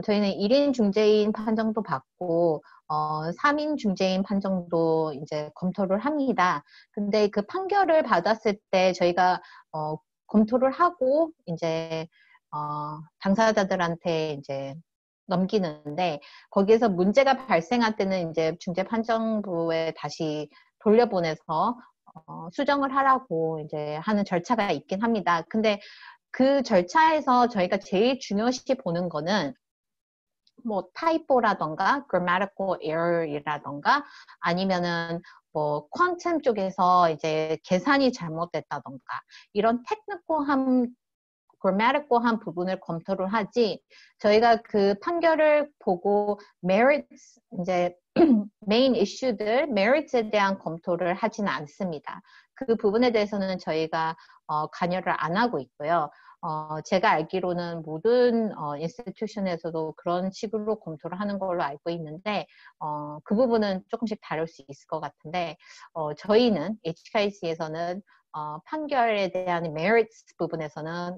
Speaker 1: 저희는 1인 중재인 판정도 받고 3인 중재인 판정도 이제 검토를 합니다. 근데 그 판결을 받았을 때 저희가 검토를 하고 이제 당사자들한테 이제 넘기는데, 거기에서 문제가 발생할 때는 이제 중재판정부에 다시 돌려보내서 수정을 하라고 이제 하는 절차가 있긴 합니다. 근데 그 절차에서 저희가 제일 중요시 보는 거는 뭐 타이포라던가 grammatical error이라던가 아니면은 뭐 퀀텀 쪽에서 이제 계산이 잘못됐다던가 이런 테크니컬한 grammatical한 부분을 검토를 하지, 저희가 그 판결을 보고 merits, 이제 메인 이슈들, merits에 대한 검토를 하지는 않습니다. 그 부분에 대해서는 저희가 관여를 안 하고 있고요. 제가 알기로는 모든 인스티튜션에서도 그런 식으로 검토를 하는 걸로 알고 있는데, 그 부분은 조금씩 다를 수 있을 것 같은데, 저희는 HKIC에서는 판결에 대한 merits 부분에서는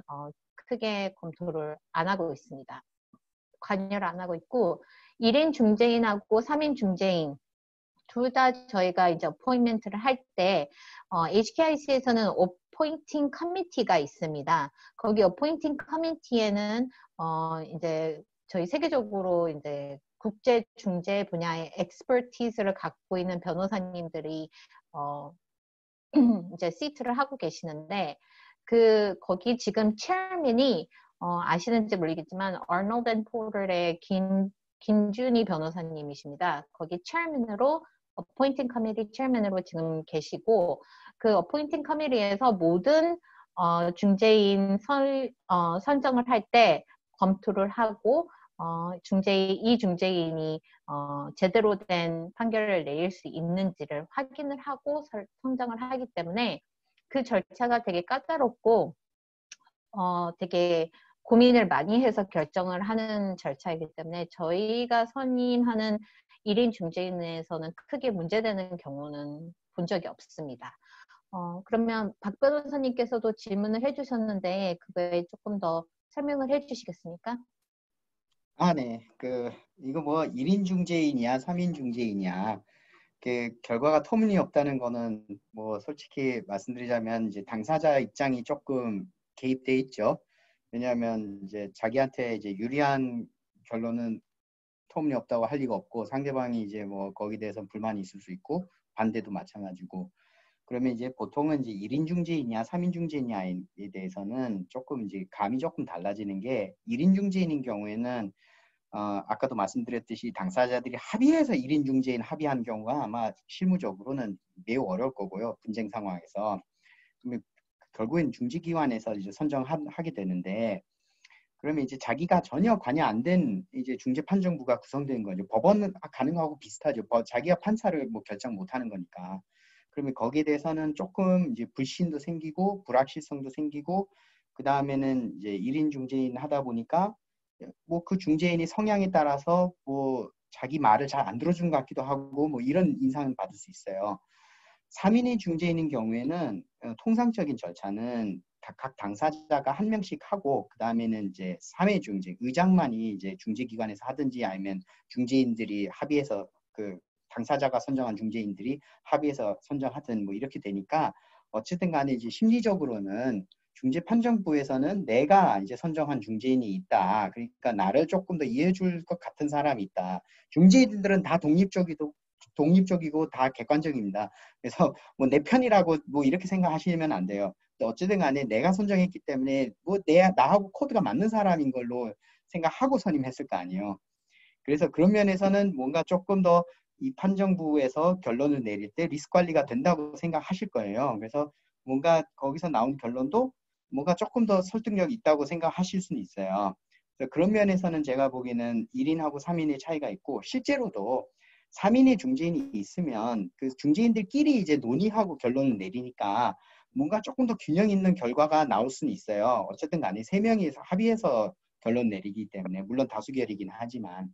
Speaker 1: 크게 검토를 안 하고 있습니다. 관여를 안 하고 있고, 1인 중재인하고 3인 중재인 둘 다 저희가 이제 어포인먼트를 할 때 HKIC에서는 어포인팅 커미티가 있습니다. 거기 어포인팅 커미티에는 이제 저희 세계적으로 이제 국제 중재 분야의 엑스퍼티스를 갖고 있는 변호사님들이 이제 시트를 하고 계시는데, 거기 지금 체어맨이 아시는지 모르겠지만 아놀드 앤 포럴의 김준희 변호사님이십니다. 거기 체어맨으로 어포인팅 커미티 체어맨으로 지금 계시고, 그 어포인팅 커미티에서 모든 중재인 선정을 할 때 검토를 하고 이 중재인이 제대로 된 판결을 내릴 수 있는지를 확인을 하고 선정을 하기 때문에 그 절차가 되게 까다롭고 되게 고민을 많이 해서 결정을 하는 절차이기 때문에 저희가 선임하는 1인 중재인에서는 크게 문제되는 경우는 본 적이 없습니다. 그러면 박 변호사님께서도 질문을 해주셨는데 그거에 조금 더 설명을 해주시겠습니까?
Speaker 4: 네. 이거 뭐 1인 중재인이야, 3인 중재인이야. 결과가 터무니없다는 거는 뭐 솔직히 말씀드리자면 이제 당사자 입장이 조금 개입돼 있죠. 왜냐하면 이제 자기한테 이제 유리한 결론은 터무니없다고 할 리가 없고, 상대방이 이제 뭐 거기에 대해서 불만이 있을 수 있고 반대도 마찬가지고. 그러면 이제 보통은 이제 1인 중재인이냐 3인 중재인이냐에 대해서는 조금 이제 감이 조금 달라지는 게, 1인 중재인인 경우에는 아까도 말씀드렸듯이 당사자들이 합의해서 1인 중재인 합의한 경우가 아마 실무적으로는 매우 어려울 거고요. 분쟁 상황에서. 그러면 결국엔 중재기관에서 이제 선정하게 되는데, 그러면 이제 자기가 전혀 관여 안 된 이제 중재판정부가 구성되는 거죠. 법원은 가능하고 비슷하죠. 자기가 판사를 뭐 결정 못 하는 거니까. 그러면 거기에 대해서는 조금 이제 불신도 생기고 불확실성도 생기고, 그 다음에는 이제 1인 중재인 하다 보니까 뭐 그 중재인이 성향에 따라서 뭐 자기 말을 잘 안 들어준 것 같기도 하고 뭐 이런 인상을 받을 수 있어요. 3인의 중재인인 경우에는 통상적인 절차는 각 당사자가 한 명씩 하고, 그 다음에는 이제 3회 중재, 의장만이 이제 중재기관에서 하든지 아니면 중재인들이 합의해서 당사자가 선정한 중재인들이 합의해서 선정하든 뭐 이렇게 되니까 어쨌든 간에 이제 심리적으로는 중재판정부에서는 내가 이제 선정한 중재인이 있다. 그러니까 나를 조금 더 이해해 줄 것 같은 사람이 있다. 중재인들은 다 독립적이고 다 객관적입니다. 그래서 뭐 내 편이라고 뭐 이렇게 생각하시면 안 돼요. 어쨌든 간에 내가 선정했기 때문에 뭐 나하고 코드가 맞는 사람인 걸로 생각하고 선임했을 거 아니에요. 그래서 그런 면에서는 뭔가 조금 더 이 판정부에서 결론을 내릴 때 리스크 관리가 된다고 생각하실 거예요. 그래서 뭔가 거기서 나온 결론도 뭔가 조금 더 설득력이 있다고 생각하실 수는 있어요. 그래서 그런 면에서는 제가 보기에는 1인하고 3인의 차이가 있고 실제로도 3인의 중재인이 있으면 그 중재인들끼리 이제 논의하고 결론을 내리니까 뭔가 조금 더 균형 있는 결과가 나올 수는 있어요. 어쨌든 간에 3명이 합의해서 결론 내리기 때문에 물론 다수결이긴 하지만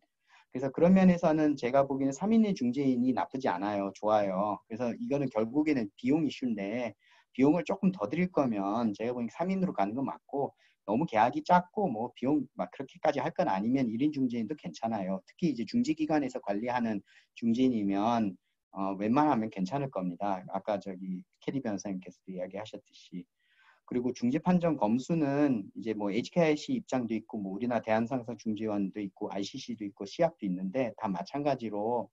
Speaker 4: 그래서 그런 면에서는 제가 보기에는 3인의 중재인이 나쁘지 않아요. 좋아요. 그래서 이거는 결국에는 비용 이슈인데 비용을 조금 더 드릴 거면 제가 보기엔 3인으로 가는 건 맞고 너무 계약이 작고 뭐 비용 막 그렇게까지 할 건 아니면 1인 중재인도 괜찮아요. 특히 이제 중재기관에서 관리하는 중재인이면 웬만하면 괜찮을 겁니다. 아까 저기 캐리 변호사님께서도 이야기하셨듯이. 그리고 중재판정 검수는 이제 뭐 HKIC 입장도 있고 뭐 우리나라 대한상사중재원도 있고 ICC도 있고 시합도 있는데 다 마찬가지로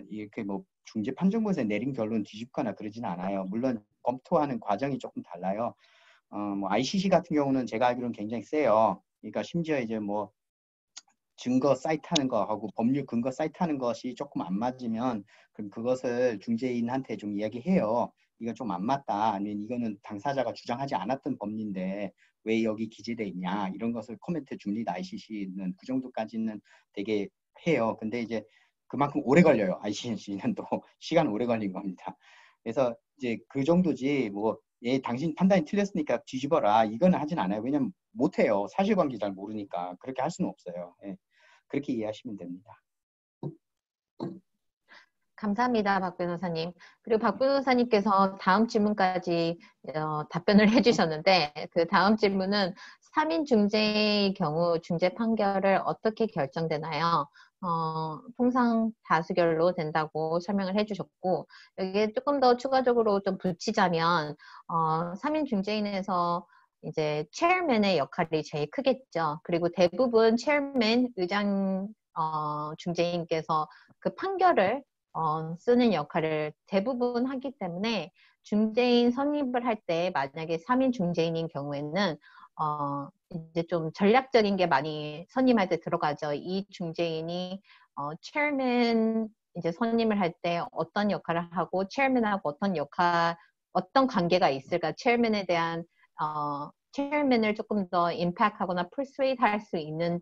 Speaker 4: 이렇게 뭐 중재판정부에서 내린 결론 뒤집거나 그러진 않아요. 물론 검토하는 과정이 조금 달라요. 뭐 ICC 같은 경우는 제가 알기로는 굉장히 세요. 그러니까 심지어 이제 뭐 증거 사이트하는 거하고 법률 근거 사이트하는 것이 조금 안 맞으면 그럼 그것을 중재인한테 좀 이야기해요. 이거 좀 안 맞다. 아니면 이거는 당사자가 주장하지 않았던 법리인데 왜 여기 기재돼 있냐. 이런 것을 코멘트 줍니다. ICC는 그 정도까지는 되게 해요. 근데 이제 그만큼 오래 걸려요. ICC는 또 시간 오래 걸린 겁니다. 그래서 이제 그 정도지 뭐 당신 판단이 틀렸으니까 뒤집어라. 이거는 하진 않아요. 왜냐면 못해요. 사실관계 잘 모르니까. 그렇게 할 수는 없어요. 예. 그렇게 이해하시면 됩니다.
Speaker 1: 감사합니다, 박 변호사님. 그리고 박 변호사님께서 다음 질문까지 답변을 해주셨는데 그 다음 질문은 3인 중재의 경우 중재 판결을 어떻게 결정되나요? 통상 다수결로 된다고 설명을 해주셨고 여기에 조금 더 추가적으로 좀 붙이자면 3인 중재인에서 이제 체어맨의 역할이 제일 크겠죠. 그리고 대부분 체어맨, 의장 중재인께서 그 판결을 쓰는 역할을 대부분 하기 때문에 중재인 선임을 할 때 만약에 3인 중재인인 경우에는 이제 좀 전략적인 게 많이 선임할 때 들어가죠. 이 중재인이 체어맨 이제 선임을 할 때 어떤 역할을 하고 체어맨하고 어떤 관계가 있을까? 체어맨에 대한 체어맨을 조금 더 임팩트하거나 퍼스웨이드 할 수 있는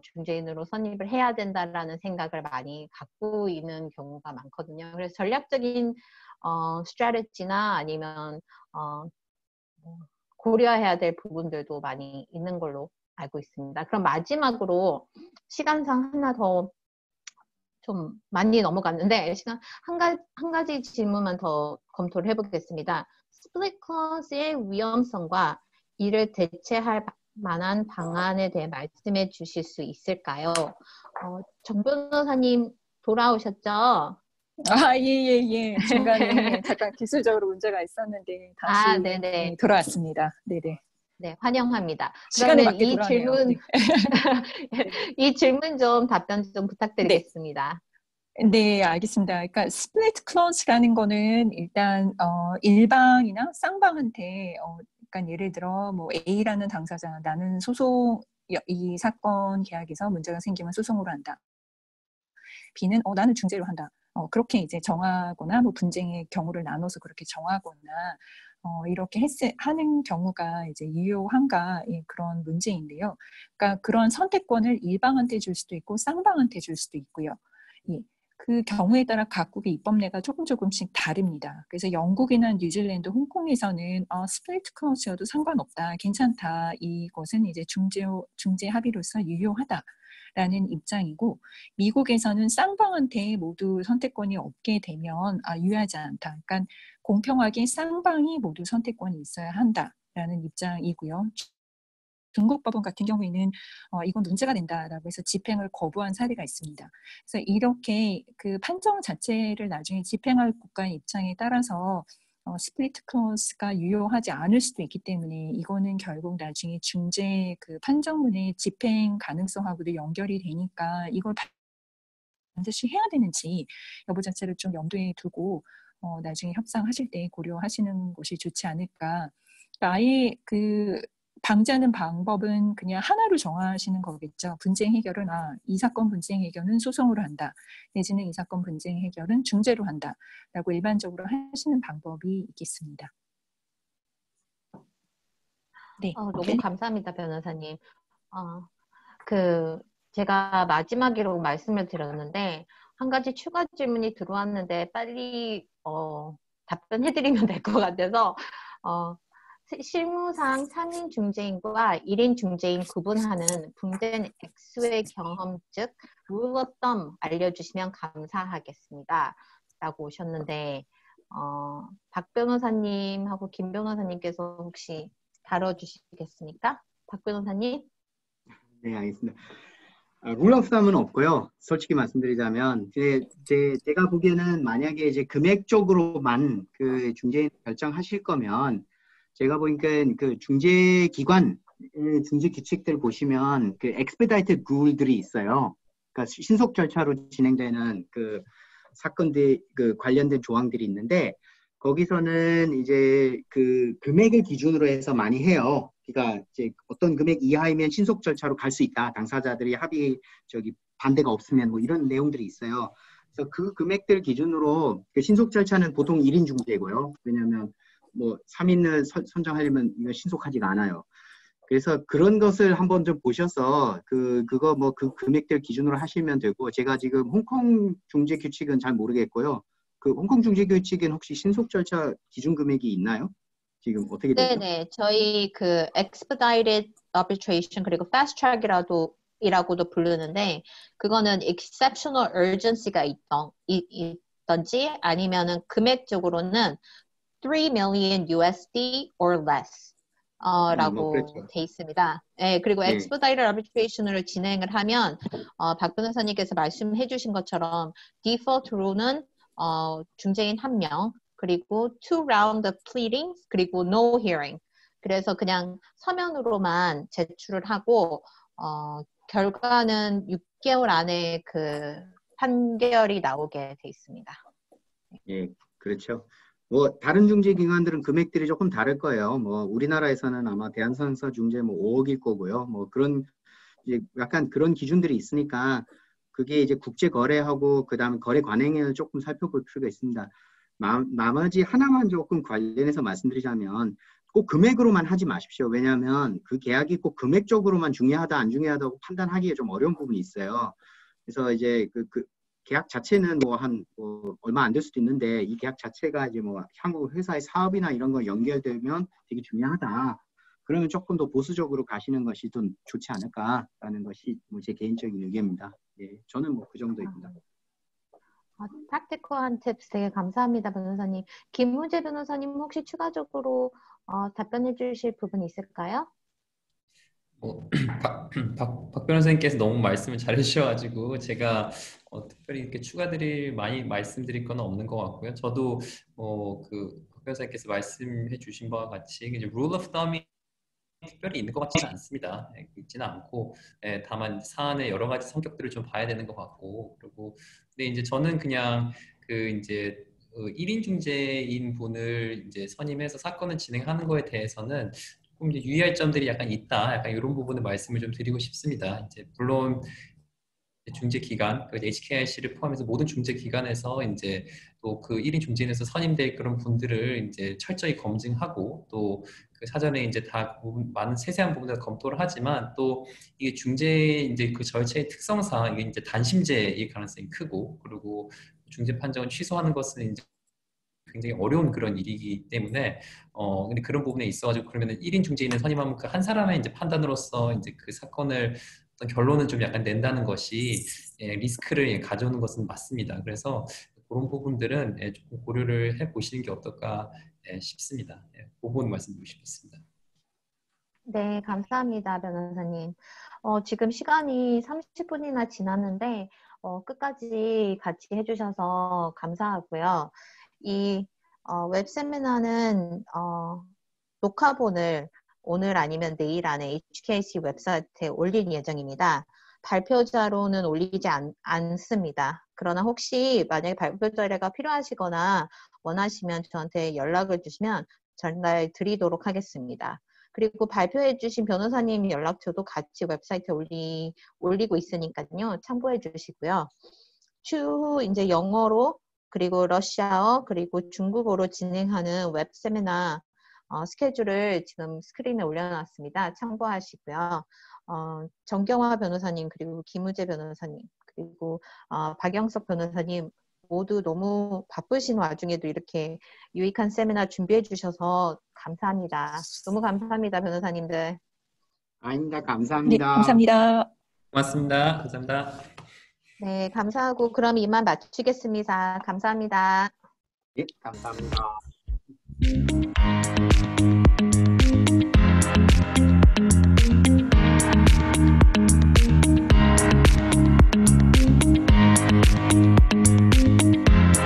Speaker 1: 중재인으로 선임을 해야 된다라는 생각을 많이 갖고 있는 경우가 많거든요. 그래서 전략적인 스트래티지나 아니면 고려해야 될 부분들도 많이 있는 걸로 알고 있습니다. 그럼 마지막으로 시간상 하나 더 좀 많이 넘어갔는데 한 가지 질문만 더 검토를 해보겠습니다. 스플릿 클러즈의 위험성과 이를 대체할 만한 방안에 대해 말씀해 주실 수 있을까요? 정 변호사님 돌아오셨죠?
Speaker 2: 예. 중간에 잠깐 기술적으로 문제가 있었는데 다시
Speaker 1: 네네.
Speaker 2: 돌아왔습니다. 네네.
Speaker 1: 네, 환영합니다.
Speaker 2: 시간에
Speaker 1: 그러면
Speaker 2: 맞게 돌아오네요.
Speaker 1: 이 질문 좀 답변 좀 부탁드리겠습니다.
Speaker 2: 네, 알겠습니다. 그러니까 스플릿 클로즈라는 거는 일단 일방이나 쌍방한테 그러니까 예를 들어 뭐 A라는 당사자 나는 이 사건 계약에서 문제가 생기면 소송으로 한다. B는 나는 중재로 한다. 그렇게 이제 정하거나 뭐 분쟁의 경우를 나눠서 그렇게 정하거나 이렇게 하는 경우가 이제 유효한가 그런 문제인데요. 그러니까 그런 선택권을 일방한테 줄 수도 있고 쌍방한테 줄 수도 있고요. 그 경우에 따라 각국의 입법례가 조금씩 다릅니다. 그래서 영국이나 뉴질랜드, 홍콩에서는 스플릿 클로즈여도 상관없다, 괜찮다. 이것은 이제 중재 합의로서 유효하다라는 입장이고, 미국에서는 쌍방한테 모두 선택권이 없게 되면 유효하지 않다. 그러니까 공평하게 쌍방이 모두 선택권이 있어야 한다라는 입장이고요. 중국 법원 같은 경우에는 이건 문제가 된다라고 해서 집행을 거부한 사례가 있습니다. 그래서 이렇게 그 판정 자체를 나중에 집행할 국가의 입장에 따라서 스플리트 클로즈가 유효하지 않을 수도 있기 때문에 이거는 결국 나중에 중재 그 판정문의 집행 가능성하고도 연결이 되니까 이걸 반드시 해야 되는지 여부 자체를 좀 염두에 두고 나중에 협상하실 때 고려하시는 것이 좋지 않을까. 그러니까 아예 그 방지하는 방법은 그냥 하나로 정하시는 거겠죠. 분쟁 해결은 이 사건 분쟁 해결은 소송으로 한다. 내지는 이 사건 분쟁 해결은 중재로 한다. 라고 일반적으로 하시는 방법이 있겠습니다. 네.
Speaker 1: 너무 감사합니다, 변호사님. 제가 마지막으로 말씀을 드렸는데 한 가지 추가 질문이 들어왔는데 빨리 답변해드리면 될 것 같아서 실무상 3인 중재인과 1인 중재인 구분하는 분쟁 액수의 경험 즉 rule of thumb 알려주시면 감사하겠습니다. 라고 오셨는데 박 변호사님하고 김 변호사님께서 혹시 다뤄주시겠습니까? 박 변호사님?
Speaker 4: 네, 알겠습니다. 룰 오브 썸은 없고요. 솔직히 말씀드리자면 제가 보기에는 만약에 이제 금액적으로만 그 중재 결정하실 거면 제가 보니까 그 중재 기관 중재 규칙들 보시면 그 expedited rule들이 있어요. 그러니까 신속 절차로 진행되는 그 사건들 그 관련된 조항들이 있는데 거기서는 이제 그 금액을 기준으로 해서 많이 해요. 그러니까 이제 어떤 금액 이하이면 신속 절차로 갈 수 있다. 당사자들이 반대가 없으면 뭐 이런 내용들이 있어요. 그래서 그 금액들 기준으로 그 신속 절차는 보통 1인 중재고요. 왜냐하면 뭐 3인을 선정하려면 이거 신속하지가 않아요. 그래서 그런 것을 한번 좀 보셔서 그거 뭐 그 금액들 기준으로 하시면 되고 제가 지금 홍콩 중재 규칙은 잘 모르겠고요. 그 홍콩 중재 규칙은 혹시 신속 절차 기준 금액이 있나요? 지금 어떻게 되죠?
Speaker 1: 네네, 저희 그 expedited arbitration 그리고 fast track이라고도 부르는데 그거는 exceptional urgency가 있던지 아니면은 금액적으로는 3 million USD or less 라고
Speaker 4: 그렇죠.
Speaker 1: 돼 있습니다. 네, 그리고
Speaker 4: 네.
Speaker 1: expedited arbitration을 진행을 하면 박 변호사님께서 말씀해 주신 것처럼 default로는 중재인 1명 그리고 2 round of pleadings 그리고 no hearing 그래서 그냥 서면으로만 제출을 하고 결과는 6개월 안에 그 판결이 나오게 돼 있습니다.
Speaker 4: 예, 그렇죠. 뭐 다른 중재 기관들은 금액들이 조금 다를 거예요. 뭐 우리나라에서는 아마 대한상사 중재 뭐 5억일 거고요. 뭐 그런 이제 약간 그런 기준들이 있으니까 그게 이제 국제 거래하고 그다음에 거래 관행을 조금 살펴볼 필요가 있습니다. 나머지 하나만 조금 관련해서 말씀드리자면 꼭 금액으로만 하지 마십시오. 왜냐하면 그 계약이 꼭 금액적으로만 중요하다 안 중요하다고 판단하기에 좀 어려운 부분이 있어요. 그래서 이제 그 계약 자체는 뭐 얼마 안 될 수도 있는데 이 계약 자체가 이제 뭐 향후 회사의 사업이나 이런 거 연결되면 되게 중요하다. 그러면 조금 더 보수적으로 가시는 것이 좀 좋지 않을까라는 것이 뭐 제 개인적인 의견입니다. 예, 저는 뭐 그 정도입니다.
Speaker 1: 탁티컬한 팁스 되게 감사합니다, 변호사님. 김문재 변호사님 혹시 추가적으로 답변해 주실 부분이 있을까요?
Speaker 3: 박 변호사님께서 너무 말씀을 잘 해주셔가지고 제가 특별히 이렇게 추가드릴 많이 말씀드릴 건 없는 것 같고요. 저도 박 변호사님께서 말씀해 주신 바와 같이 이제 rule of thumb이 특별히 있는 것 같지는 않습니다. 있지는 않고 다만 사안의 여러 가지 성격들을 좀 봐야 되는 것 같고 그리고 근데 이제 저는 그냥 그 이제 1인 중재인 분을 이제 선임해서 사건을 진행하는 거에 대해서는 조금 이제 유의할 점들이 약간 있다. 약간 이런 부분을 말씀을 좀 드리고 싶습니다. 이제 물론 중재 기관, 그 HKIC를 포함해서 모든 중재 기관에서 이제 또 그 1인 중재인에서 선임될 그런 분들을 이제 철저히 검증하고 또 그 사전에 이제 다 많은 세세한 부분을 검토를 하지만 또 이게 중재 이제 그 절차의 특성상 이게 이제 단심제일 가능성이 크고 그리고 중재 판정을 취소하는 것은 이제 굉장히 어려운 그런 일이기 때문에 근데 그런 부분에 있어가지고 그러면은 1인 중재인을 선임하면 그 한 사람의 이제 판단으로서 이제 그 사건을 어떤 결론을 좀 약간 낸다는 것이 리스크를 가져오는 것은 맞습니다. 그래서 그런 부분들은 조금 고려를 해 보시는 게 어떨까 싶습니다. 그 부분 말씀드리고 싶습니다.
Speaker 1: 네, 감사합니다, 변호사님. 지금 시간이 30분이나 지났는데, 끝까지 같이 해주셔서 감사하고요. 이 웹 세미나는 녹화본을 오늘 아니면 내일 안에 HKC 웹사이트에 올릴 예정입니다. 발표자로는 올리지 않습니다. 그러나 혹시 만약에 발표자료가 필요하시거나 원하시면 저한테 연락을 주시면 전달 드리도록 하겠습니다. 그리고 발표해 주신 변호사님 연락처도 같이 웹사이트에 올리고 있으니까요. 참고해 주시고요. 추후 이제 영어로 그리고 러시아어 그리고 중국어로 진행하는 웹 세미나 스케줄을 지금 스크린에 올려놨습니다. 참고하시고요. 정경화 변호사님 그리고 김우재 변호사님 그리고 박영석 변호사님 모두 너무 바쁘신 와중에도 이렇게 유익한 세미나 준비해 주셔서 감사합니다. 너무 감사합니다, 변호사님들.
Speaker 4: 아닙니다.
Speaker 2: 네,
Speaker 4: 감사합니다.
Speaker 2: 감사합니다.
Speaker 3: 고맙습니다. 감사합니다.
Speaker 1: 네, 감사하고 그럼 이만 마치겠습니다. 감사합니다.
Speaker 4: 예, 감사합니다.